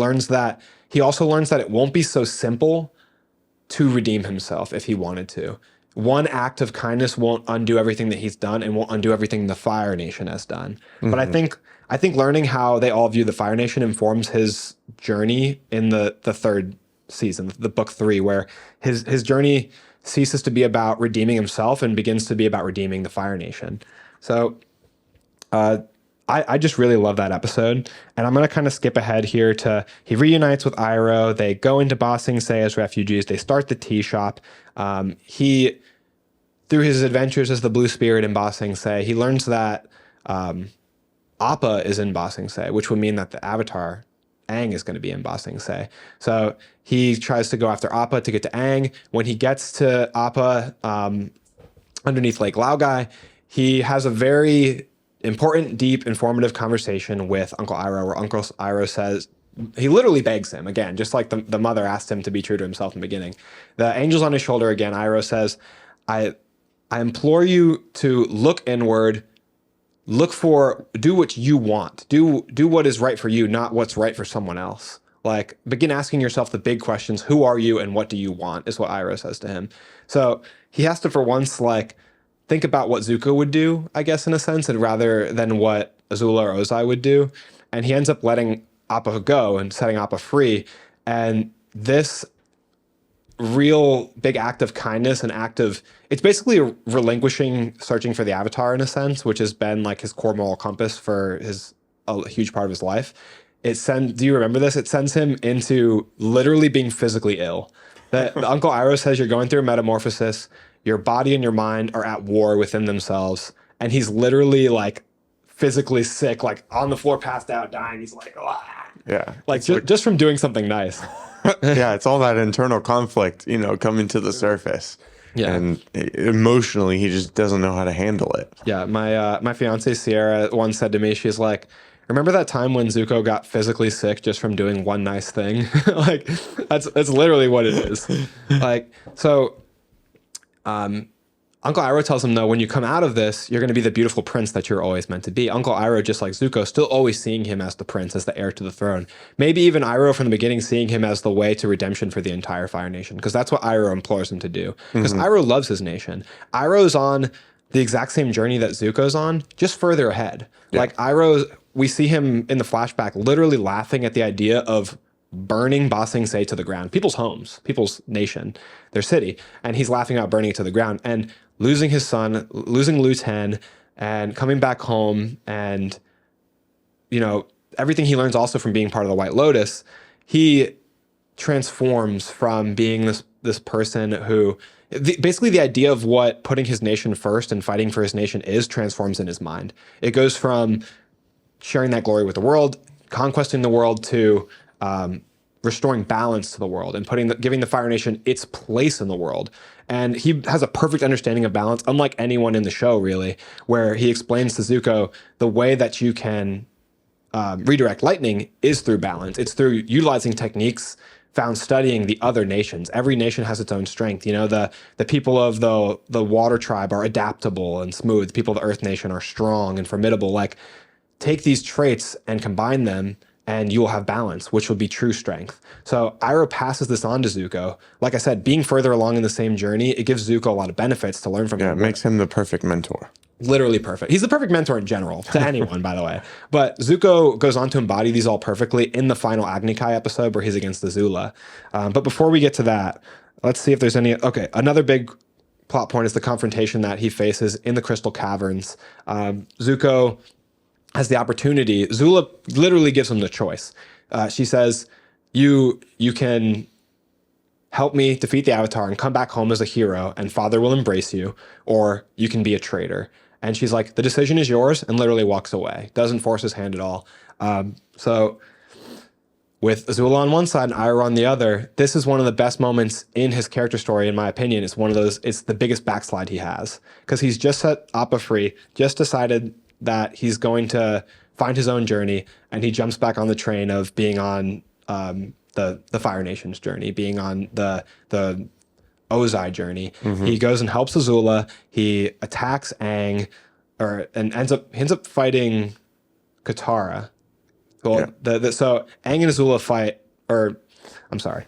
also learns that it won't be so simple to redeem himself if he wanted to. One act of kindness won't undo everything that he's done and won't undo everything the Fire Nation has done. But I think learning how they all view the Fire Nation informs his journey in the third season, the book 3, where his journey ceases to be about redeeming himself and begins to be about redeeming the Fire Nation. So I just really love that episode. And I'm going to kind of skip ahead here to he reunites with Iroh. They go into Ba Sing Se as refugees. They start the tea shop. He, through his adventures as the Blue Spirit in Ba Sing Se, he learns that Appa is in Ba Sing Se, which would mean that the Avatar Aang is going to be in Ba Sing Se. So he tries to go after Appa to get to Aang. When he gets to Appa underneath Lake Laogai, he has a very important, deep, informative conversation with Uncle Iroh, where Uncle Iroh says, he literally begs him, again, just like the mother asked him to be true to himself in the beginning. The angel's on his shoulder again. Iroh says, I implore you to look inward, do what you want. Do what is right for you, not what's right for someone else. Like, begin asking yourself the big questions. Who are you and what do you want, is what Iroh says to him. So he has to, for once, like, think about what Zuko would do, I guess, in a sense, and rather than what Azula or Ozai would do. And he ends up letting Appa go and setting Appa free. And this real big act of kindness, it's basically relinquishing searching for the Avatar in a sense, which has been like his core moral compass for a huge part of his life. Do you remember this? It sends him into literally being physically ill. That Uncle Iroh says you're going through a metamorphosis. Your body and your mind are at war within themselves. And he's literally like physically sick, like on the floor, passed out, dying. He's like, ah. Yeah. Like just from doing something nice. Yeah, it's all that internal conflict, coming to the surface. Yeah. And emotionally, he just doesn't know how to handle it. Yeah. My fiance Sierra once said to me, she's like, "Remember that time when Zuko got physically sick just from doing one nice thing?" Like, that's literally what it is. Like, so Uncle Iroh tells him, though, when you come out of this, you're going to be the beautiful prince that you're always meant to be. Uncle Iroh, just like Zuko, still always seeing him as the prince, as the heir to the throne. Maybe even Iroh from the beginning seeing him as the way to redemption for the entire Fire Nation, because that's what Iroh implores him to do. Because Iroh loves his nation. Iroh's on the exact same journey that Zuko's on, just further ahead. Yeah. Like Iroh, we see him in the flashback literally laughing at the idea of burning Ba Sing Se to the ground, people's homes, people's nation, their city, and he's laughing about burning it to the ground and losing his son, losing Lu Ten, and coming back home, and everything he learns also from being part of the White Lotus. He transforms from being this person who basically the idea of what putting his nation first and fighting for his nation is transforms in his mind. It goes from sharing that glory with the world, conquesting the world, to restoring balance to the world and giving the Fire Nation its place in the world. And he has a perfect understanding of balance, unlike anyone in the show, really, where he explains to Zuko the way that you can redirect lightning is through balance. It's through utilizing techniques found studying the other nations. Every nation has its own strength. You know, the people of the water tribe are adaptable and smooth. The people of the earth nation are strong and formidable. Like, take these traits and combine them, and you will have balance, which will be true strength. So Iroh passes this on to Zuko. Like I said, being further along in the same journey, it gives Zuko a lot of benefits to learn from him. Yeah, it makes him the perfect mentor. Literally perfect. He's the perfect mentor in general to anyone, by the way. But Zuko goes on to embody these all perfectly in the final Agni Kai episode where he's against Azula. But before we get to that, let's see if there's any. Okay, another big plot point is the confrontation that he faces in the Crystal Caverns. Zuko has the opportunity. Azula literally gives him the choice. She says, "You can help me defeat the Avatar and come back home as a hero, and Father will embrace you, or you can be a traitor." And she's like, "The decision is yours," and literally walks away. Doesn't force his hand at all. So with Azula on one side and Iroh on the other, this is one of the best moments in his character story, in my opinion. It's one of those, it's the biggest backslide he has. Because he's just set Appa free, just decided that he's going to find his own journey, and he jumps back on the train of being on the Fire Nation's journey, being on the Ozai journey. He goes and helps Azula. He attacks Aang, and ends up fighting Katara. Well, so Aang and Azula fight, or I'm sorry,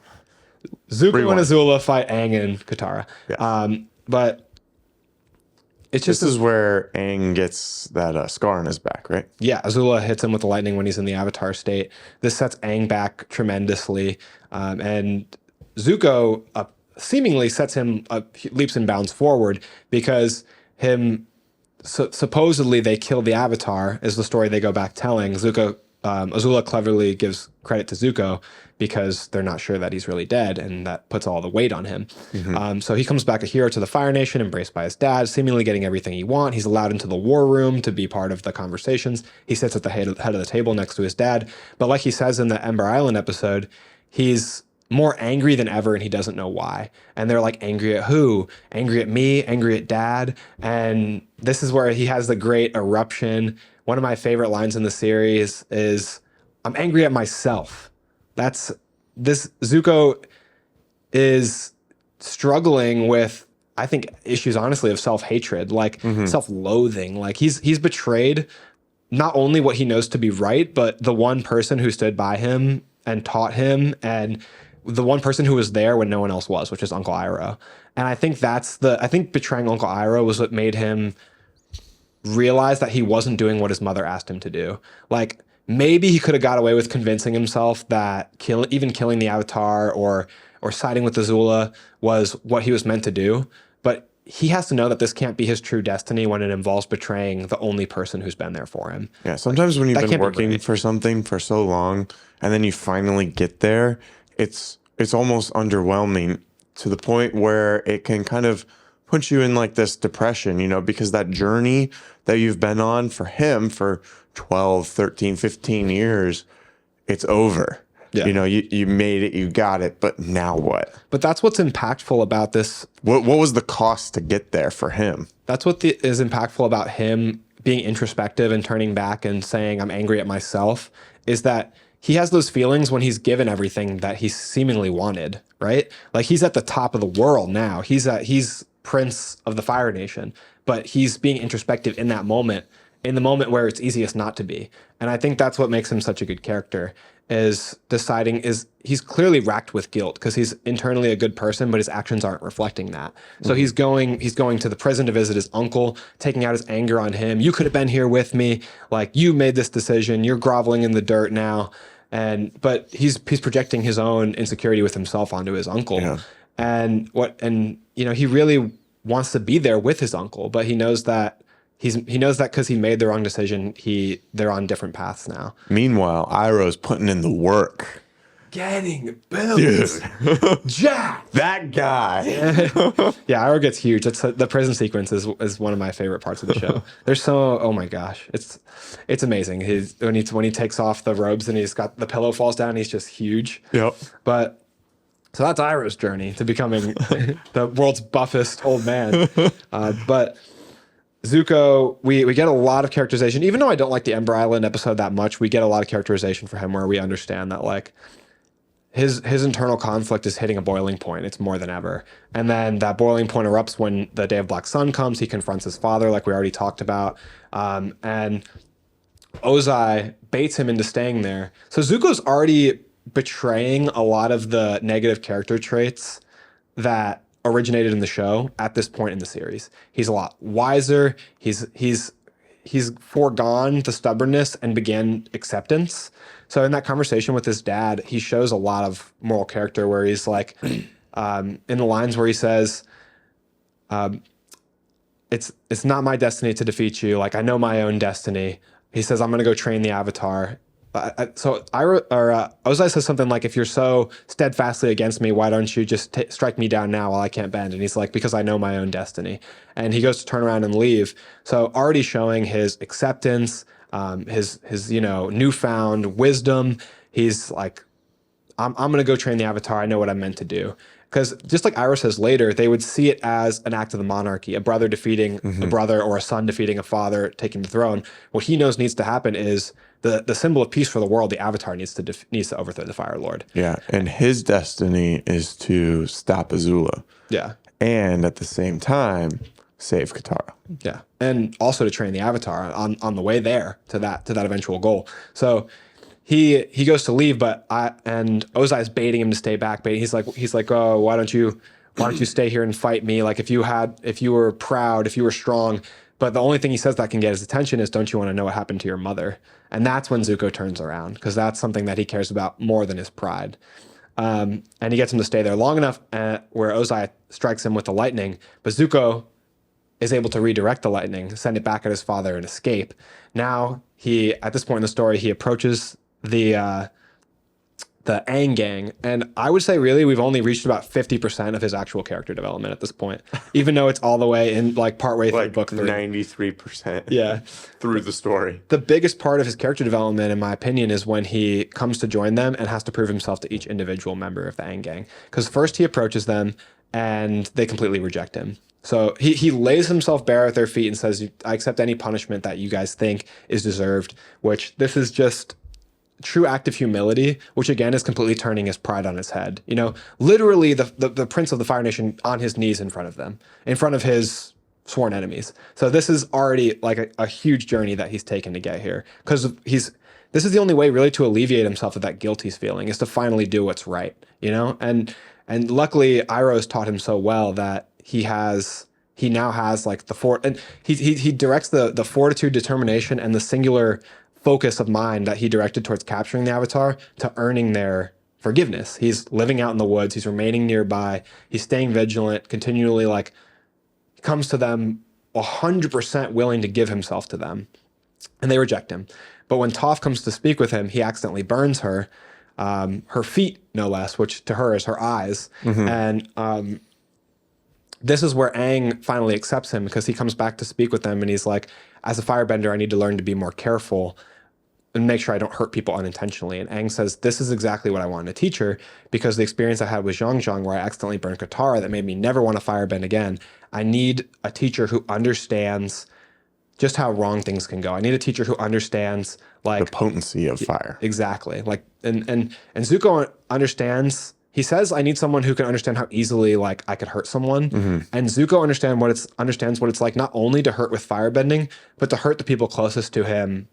Zuko and Azula fight Aang and Katara. Yes. But it's just this is where Aang gets that scar on his back, right? Yeah, Azula hits him with the lightning when he's in the Avatar state. This sets Aang back tremendously, and Zuko seemingly sets him leaps and bounds forward, because supposedly they killed the Avatar is the story they go back telling. Azula cleverly gives credit to Zuko because they're not sure that he's really dead, and that puts all the weight on him. So he comes back a hero to the Fire Nation, embraced by his dad, seemingly getting everything he wants. He's allowed into the war room to be part of the conversations. He sits at the head of the table next to his dad. But like he says in the Ember Island episode, he's more angry than ever, and he doesn't know why. And they're like, angry at who? Angry at me? Angry at dad? And this is where he has the great eruption. One of my favorite lines in the series is, "I'm angry at myself." Zuko is struggling with, I think, issues, honestly, of self-hatred, like self-loathing. Like he's betrayed not only what he knows to be right, but the one person who stood by him and taught him, and the one person who was there when no one else was, which is Uncle Iroh. And I think I think betraying Uncle Iroh was what made him realize that he wasn't doing what his mother asked him to do. Like, maybe he could have got away with convincing himself that even killing the Avatar or siding with Azula was what he was meant to do. But he has to know that this can't be his true destiny when it involves betraying the only person who's been there for him. Yeah, sometimes when you've been working for something for so long and then you finally get there, it's almost underwhelming to the point where it can kind of put you in like this depression, because that journey that you've been on for him for 12, 13, 15 years, it's over. Yeah. You made it, you got it, but now what? But that's what's impactful about this. What was the cost to get there for him? That's what is impactful about him being introspective and turning back and saying, "I'm angry at myself," is that he has those feelings when he's given everything that he seemingly wanted, right? Like, he's at the top of the world now. He's Prince of the Fire Nation, but he's being introspective in that moment, in the moment where it's easiest not to be. And I think that's what makes him such a good character, is he's clearly racked with guilt because he's internally a good person, but his actions aren't reflecting that. So he's going to the prison to visit his uncle, taking out his anger on him. "You could have been here with me. Like, you made this decision. You're groveling in the dirt now." But he's projecting his own insecurity with himself onto his uncle. Yeah. And he really wants to be there with his uncle, but he knows that because he made the wrong decision, they're on different paths now. Meanwhile, Iroh's putting in the work. getting built. Dude. Jack. That guy. Yeah, Iroh gets huge. The prison sequence is one of my favorite parts of the show. They're so, oh my gosh, it's amazing. When he takes off the robes and he's got the pillow falls down, he's just huge. Yep. But so that's Iroh's journey to becoming the world's buffest old man. But Zuko, we get a lot of characterization. Even though I don't like the Ember Island episode that much, we get a lot of characterization for him where we understand that like his internal conflict is hitting a boiling point. It's more than ever. And then that boiling point erupts when the Day of Black Sun comes. He confronts his father, like we already talked about. And Ozai baits him into staying there. So Zuko's already betraying a lot of the negative character traits that originated in the show at this point in the series. He's a lot wiser. He's foregone the stubbornness and began acceptance. So in that conversation with his dad, he shows a lot of moral character where he's like, in the lines where he says, it's not my destiny to defeat you. Like, I know my own destiny. He says, I'm going to go train the Avatar. So Ozai says something like, if you're so steadfastly against me, why don't you just strike me down now while I can't bend? And he's like, because I know my own destiny. And he goes to turn around and leave. So already showing his acceptance, his newfound wisdom. He's like, I'm going to go train the Avatar. I know what I'm meant to do. Because just like Iroh says later, they would see it as an act of the monarchy, a brother defeating a brother or a son defeating a father, taking the throne. What he knows needs to happen is the symbol of peace for the world, the Avatar needs to overthrow the Fire Lord. Yeah, and his destiny is to stop Azula. Yeah. And at the same time, save Katara. Yeah. And also to train the Avatar on the way there to that eventual goal. So he goes to leave, and Ozai's baiting him to stay back. He's like, oh, why don't you stay here and fight me? Like if you were proud, if you were strong. But the only thing he says that can get his attention is, don't you want to know what happened to your mother? And that's when Zuko turns around, because that's something that he cares about more than his pride. And he gets him to stay there long enough where Ozai strikes him with the lightning, but Zuko is able to redirect the lightning, send it back at his father, and escape. Now at this point in the story, he approaches the Aang gang, and I would say really we've only reached about 50% of his actual character development at this point, even though it's all the way in like partway through book 3. 93%. Yeah, through the story. The biggest part of his character development, in my opinion, is when he comes to join them and has to prove himself to each individual member of the Aang gang. Because first he approaches them and they completely reject him. So he lays himself bare at their feet and says, I accept any punishment that you guys think is deserved, which this is just true act of humility, which again is completely turning his pride on his head. Literally the prince of the Fire Nation on his knees in front of them, in front of his sworn enemies. So this is already like a huge journey that he's taken to get here, because this is the only way really to alleviate himself of that guilt he's feeling, is to finally do what's right, and luckily Iroh's taught him so well that he now has like and he directs the fortitude, determination, and the singular focus of mind that he directed towards capturing the Avatar to earning their forgiveness. He's living out in the woods. He's remaining nearby. He's staying vigilant, continually comes to them 100% willing to give himself to them, and they reject him. But when Toph comes to speak with him, he accidentally burns her feet, no less, which to her is her eyes. And this is where Aang finally accepts him, because he comes back to speak with them and he's like, as a firebender, I need to learn to be more careful and make sure I don't hurt people unintentionally. And Aang says, this is exactly what I wanted to teach her, because the experience I had with Zhang where I accidentally burned Katara, that made me never want to firebend again. I need a teacher who understands just how wrong things can go. I need a teacher who understands the potency of fire. Exactly. And Zuko understands. He says, I need someone who can understand how easily I could hurt someone. And Zuko understands what it's like not only to hurt with firebending, but to hurt the people closest to him,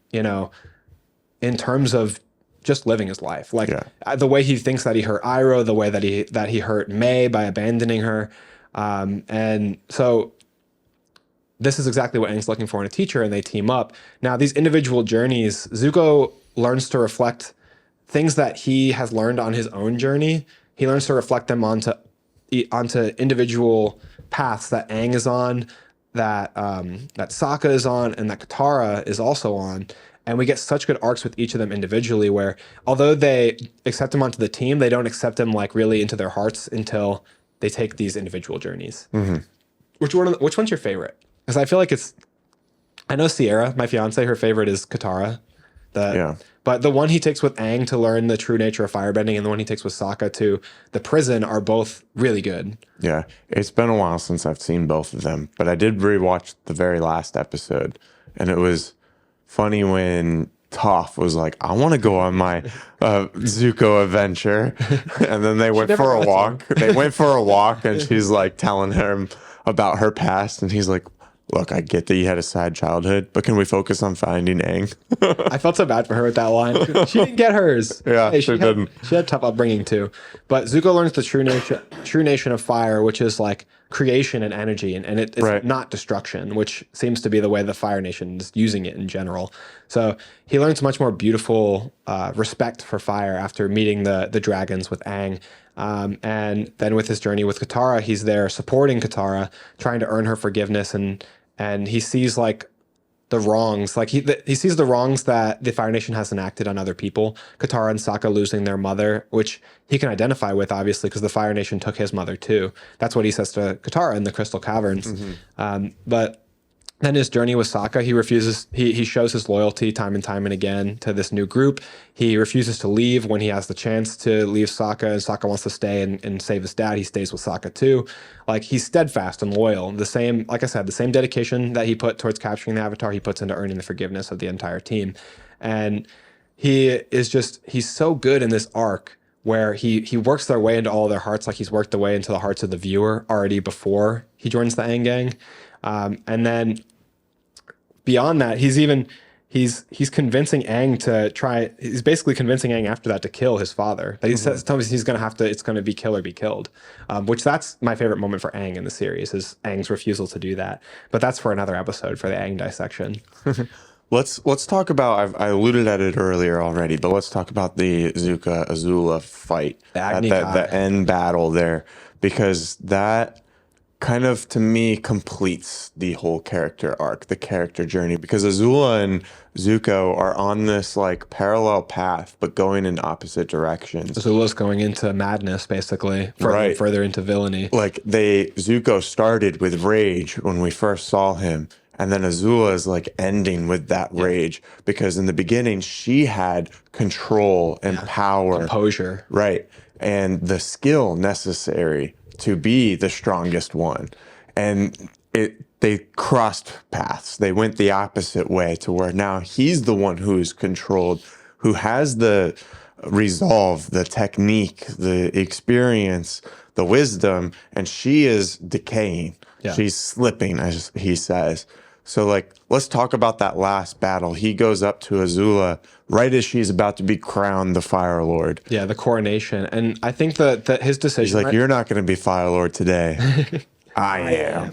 in terms of just living his life. The way he thinks that he hurt Iroh, the way that he hurt May by abandoning her. And so this is exactly what Aang's looking for in a teacher, and they team up. Now, these individual journeys, Zuko learns to reflect things that he has learned on his own journey. He learns to reflect them onto individual paths that Aang is on, that Sokka is on and that Katara is also on. And we get such good arcs with each of them individually where although they accept them onto the team, they don't accept them like really into their hearts until they take these individual journeys. Which one's your favorite? Because I feel like I know Sierra, my fiance, her favorite is Katara. But the one he takes with Aang to learn the true nature of firebending and the one he takes with Sokka to the prison are both really good. Yeah, it's been a while since I've seen both of them, but I did rewatch the very last episode, and it was funny when Toph was like, I want to go on my Zuko adventure. And then they went for a walk. They went for a walk, and she's like telling him about her past, and he's like, look, I get that you had a sad childhood, but can we focus on finding Aang? I felt so bad for her with that line. She didn't get hers. Yeah, she didn't. She had tough upbringing too. But Zuko learns the true nation of fire, which is like creation and energy, and it's not destruction, which seems to be the way the Fire Nation is using it in general. So he learns much more beautiful respect for fire after meeting the dragons with Aang. And then with his journey with Katara, he's there supporting Katara, trying to earn her forgiveness, and he sees like the wrongs, like he sees the wrongs that the Fire Nation has enacted on other people. Katara and Sokka losing their mother, which he can identify with, obviously, because the Fire Nation took his mother too. That's what he says to Katara in the Crystal Caverns. But then his journey with Sokka, he shows his loyalty time and again to this new group. He refuses to leave when he has the chance to leave Sokka, and Sokka wants to stay and save his dad. He stays with Sokka too. Like, he's steadfast and loyal. The same, like I said, the same dedication that he put towards capturing the Avatar, he puts into earning the forgiveness of the entire team. And he's so good in this arc where he works their way into all their hearts, like he's worked the way into the hearts of the viewer already before he joins the Aang Gang. And then beyond that, he's convincing Aang to try. He's basically convincing Aang after that to kill his father. He says, tells me he's going to have to. It's going to be kill or be killed. Which that's my favorite moment for Aang in the series is Aang's refusal to do that. But that's for another episode for the Aang dissection. Let's talk about. I alluded at it earlier already, but let's talk about the Zuko Azula fight, the end battle there, because that kind of, to me, completes the whole character arc, the character journey, because Azula and Zuko are on this like parallel path, but going in opposite directions. Azula's going into madness, basically, further into villainy. Like Zuko started with rage when we first saw him, and then Azula is like ending with that rage, because in the beginning she had control and power, composure, right, and the skill necessary to be the strongest one. And they crossed paths. They went the opposite way to where now he's the one who is controlled, who has the resolve, the technique, the experience, the wisdom, and she is decaying. Yeah. She's slipping, as he says. So like, let's talk about that last battle. He goes up to Azula right as she's about to be crowned the Fire Lord. Yeah, the coronation. And I think that his decision... He's like, you're not going to be Fire Lord today. I am.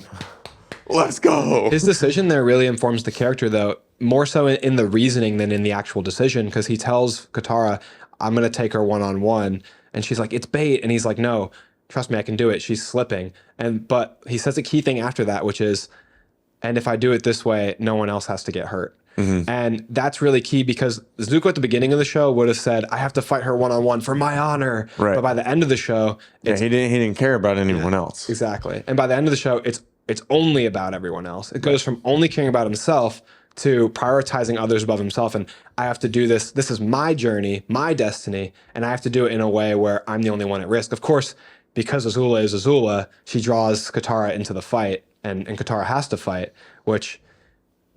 Let's go. His decision there really informs the character, though, more so in the reasoning than in the actual decision, because he tells Katara, I'm going to take her one-on-one. And she's like, it's bait. And he's like, no, trust me, I can do it. She's slipping. But he says a key thing after that, which is, and if I do it this way, no one else has to get hurt. And that's really key, because Zuko at the beginning of the show would have said, I have to fight her one-on-one for my honor. Right. But by the end of the show... he didn't care about anyone else. Exactly. And by the end of the show, it's only about everyone else. It goes from only caring about himself to prioritizing others above himself. And I have to do this. This is my journey, my destiny, and I have to do it in a way where I'm the only one at risk. Of course, because Azula is Azula, she draws Katara into the fight, and Katara has to fight, which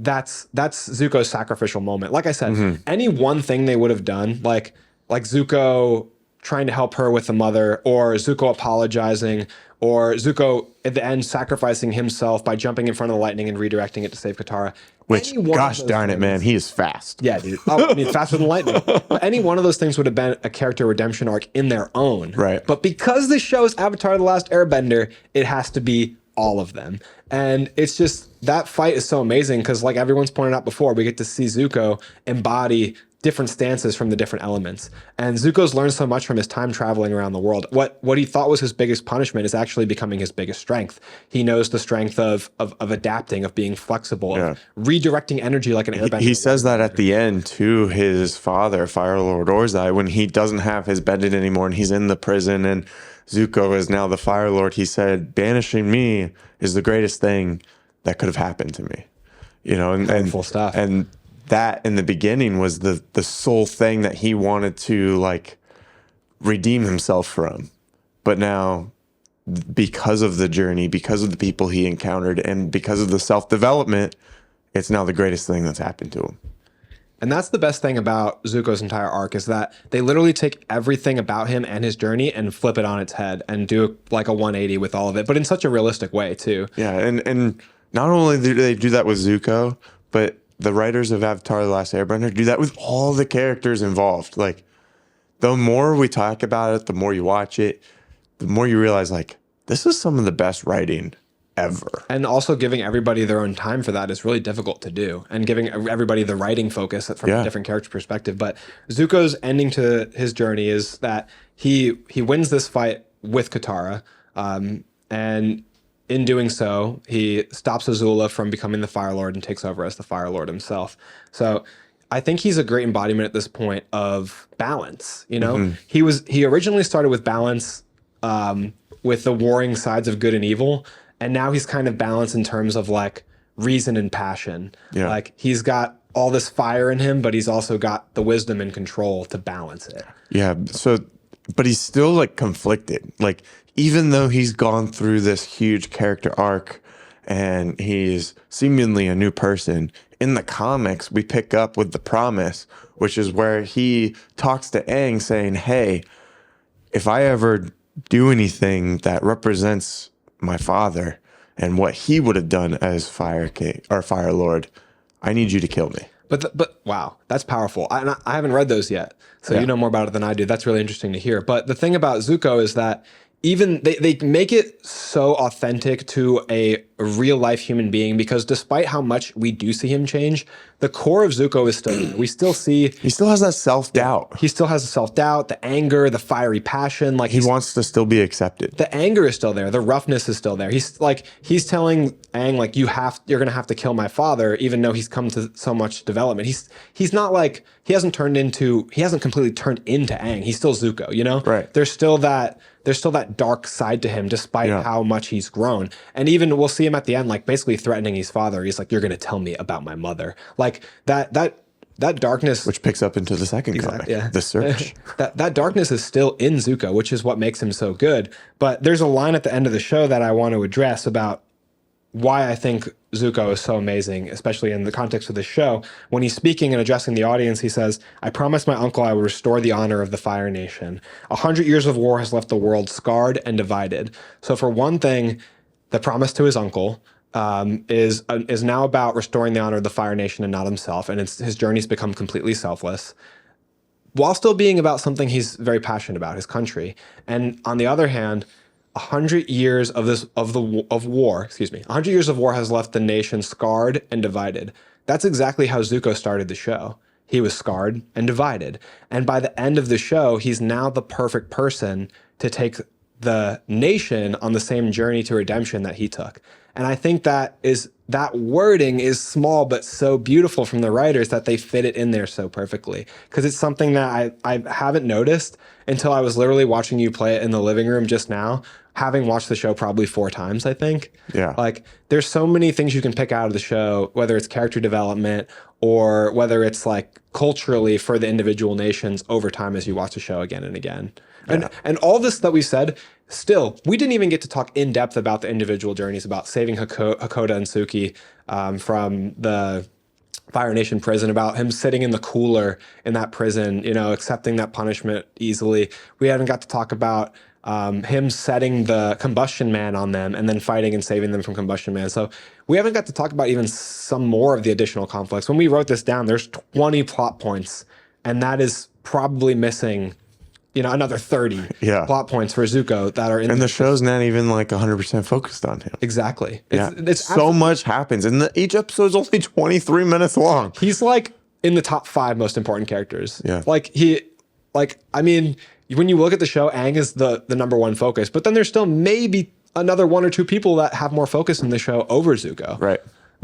that's Zuko's sacrificial moment. Like I said, any one thing they would have done, like Zuko trying to help her with the mother, or Zuko apologizing, or Zuko at the end sacrificing himself by jumping in front of the lightning and redirecting it to save Katara. Which, gosh darn it, man, he is fast. Yeah, dude. I mean, faster than lightning. But any one of those things would have been a character redemption arc in their own. Right. But because this show is Avatar: The Last Airbender, it has to be all of them. And it's just, that fight is so amazing because, like everyone's pointed out before, we get to see Zuko embody different stances from the different elements. And Zuko's learned so much from his time traveling around the world. What he thought was his biggest punishment is actually becoming his biggest strength. He knows the strength of adapting, of being flexible, of redirecting energy like an airbender. He says that at the end to his father, Fire Lord Ozai, when he doesn't have his bended anymore and he's in the prison and Zuko is now the Fire Lord. He said, banishing me is the greatest thing that could have happened to me. You know, and full stuff. And that in the beginning was the sole thing that he wanted to like redeem himself from. But now, because of the journey, because of the people he encountered, and because of the self-development, it's now the greatest thing that's happened to him. And that's the best thing about Zuko's entire arc, is that they literally take everything about him and his journey and flip it on its head and do like a 180 with all of it, but in such a realistic way too. Yeah, and not only do they do that with Zuko, but the writers of Avatar: The Last Airbender do that with all the characters involved. Like, the more we talk about it, the more you watch it, the more you realize, like, this is some of the best writing ever. And also giving everybody their own time for that is really difficult to do, and giving everybody the writing focus from a different character perspective. But Zuko's ending to his journey is that he wins this fight with Katara, and in doing so, he stops Azula from becoming the Fire Lord and takes over as the Fire Lord himself. So I think he's a great embodiment at this point of balance. You know, he originally started with balance, with the warring sides of good and evil, and now he's kind of balanced in terms of like reason and passion. Yeah. Like, he's got all this fire in him, but he's also got the wisdom and control to balance it. Yeah. So, but he's still like conflicted. Like, even though he's gone through this huge character arc and he's seemingly a new person, in the comics, we pick up with the promise, which is where he talks to Aang saying, hey, if I ever do anything that represents my father and what he would have done as Fire King or Fire Lord, I need you to kill me. But wow, that's powerful. I haven't read those yet, so you know more about it than I do. That's really interesting to hear. But the thing about Zuko is that even they make it so authentic to a real life human being, because despite how much we do see him change, the core of Zuko is still there. We still see he still has that self-doubt. He still has the self-doubt, the anger, the fiery passion. Like, he wants to still be accepted. The anger is still there. The roughness is still there. He's telling Aang, like, you're gonna have to kill my father, even though he's come to so much development. He's not like, he hasn't completely turned into Aang. He's still Zuko, you know? Right. There's still that dark side to him, despite how much he's grown. And even we'll see him at the end, like, basically threatening his father. He's like, you're gonna tell me about my mother. Like, that darkness, which picks up into the second comic, The Search. that darkness is still in Zuko, which is what makes him so good. But there's a line at the end of the show that I want to address about why I think Zuko is so amazing, especially in the context of the show. When he's speaking and addressing the audience, he says, I promised my uncle I would restore the honor of the Fire Nation. 100 years of war has left the world scarred and divided. So for one thing, the promise to his uncle is now about restoring the honor of the Fire Nation and not himself, and his journey's become completely selfless, while still being about something he's very passionate about, his country. And on the other hand, 100 years of war has left the nation scarred and divided. That's exactly how Zuko started the show. He was scarred and divided, and by the end of the show, he's now the perfect person to take the nation on the same journey to redemption that he took. And I think that wording is small but so beautiful from the writers that they fit it in there so perfectly, because it's something that I haven't noticed until I was literally watching you play it in the living room just now, having watched the show probably 4 times, I think. Yeah. Like, there's so many things you can pick out of the show, whether it's character development or whether it's like culturally for the individual nations over time as you watch the show again and again. And all this that we said, still, we didn't even get to talk in depth about the individual journeys, about saving Hakoda and Suki from the Fire Nation prison, about him sitting in the cooler in that prison, you know, accepting that punishment easily. We haven't got to talk about him setting the Combustion Man on them and then fighting and saving them from Combustion Man. So we haven't got to talk about even some more of the additional conflicts. When we wrote this down, there's 20 plot points, and that is probably missing, you know, another 30 plot points for Zuko that are in. And the show's not even like 100% focused on him. Exactly. It's so much happens, and each episode's only 23 minutes long. He's like in the top 5 most important characters. Yeah. I mean, when you look at the show, Aang is the number 1 focus, but then there's still maybe another 1 or 2 people that have more focus in the show over Zuko. Right.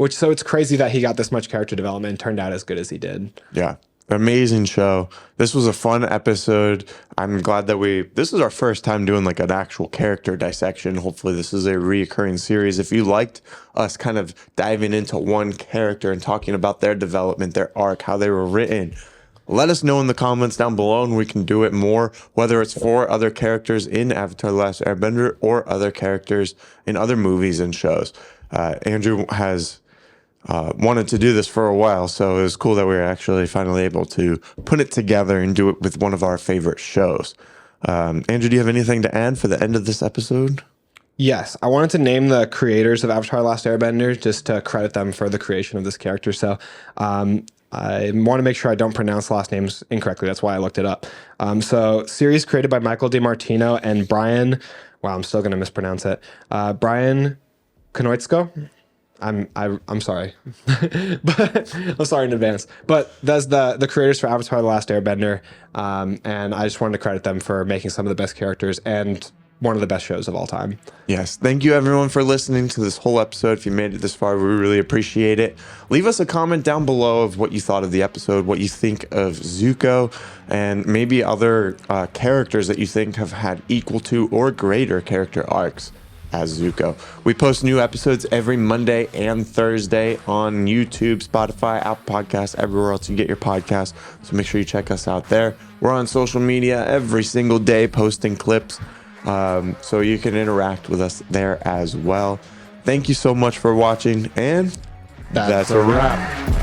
So it's crazy that he got this much character development and turned out as good as he did. Yeah. Amazing show. This was a fun episode. I'm glad that this is our first time doing like an actual character dissection. Hopefully this is a reoccurring series. If you liked us kind of diving into one character and talking about their development, their arc, how they were written, let us know in the comments down below and we can do it more, whether it's for other characters in Avatar: The Last Airbender or other characters in other movies and shows. Andrew has wanted to do this for a while, so it was cool that we were actually finally able to put it together and do it with one of our favorite shows. Andrew, do you have anything to add for the end of this episode? Yes, I wanted to name the creators of Avatar: Last Airbender just to credit them for the creation of this character. So I want to make sure I don't pronounce last names incorrectly. That's why I looked it up. So series created by Michael DiMartino and Brian, wow, I'm still going to mispronounce it, Brian Konoitsko. I'm sorry, but I'm sorry in advance. But that's the creators for Avatar: The Last Airbender, and I just wanted to credit them for making some of the best characters and one of the best shows of all time. Yes, thank you everyone for listening to this whole episode. If you made it this far, we really appreciate it. Leave us a comment down below of what you thought of the episode, what you think of Zuko, and maybe other characters that you think have had equal to or greater character arcs as Zuko. We post new episodes every Monday and Thursday on YouTube, Spotify, Apple Podcasts, everywhere else you get your podcasts. So make sure you check us out there. We're on social media every single day posting clips, so you can interact with us there as well. Thank you so much for watching, and that's a wrap.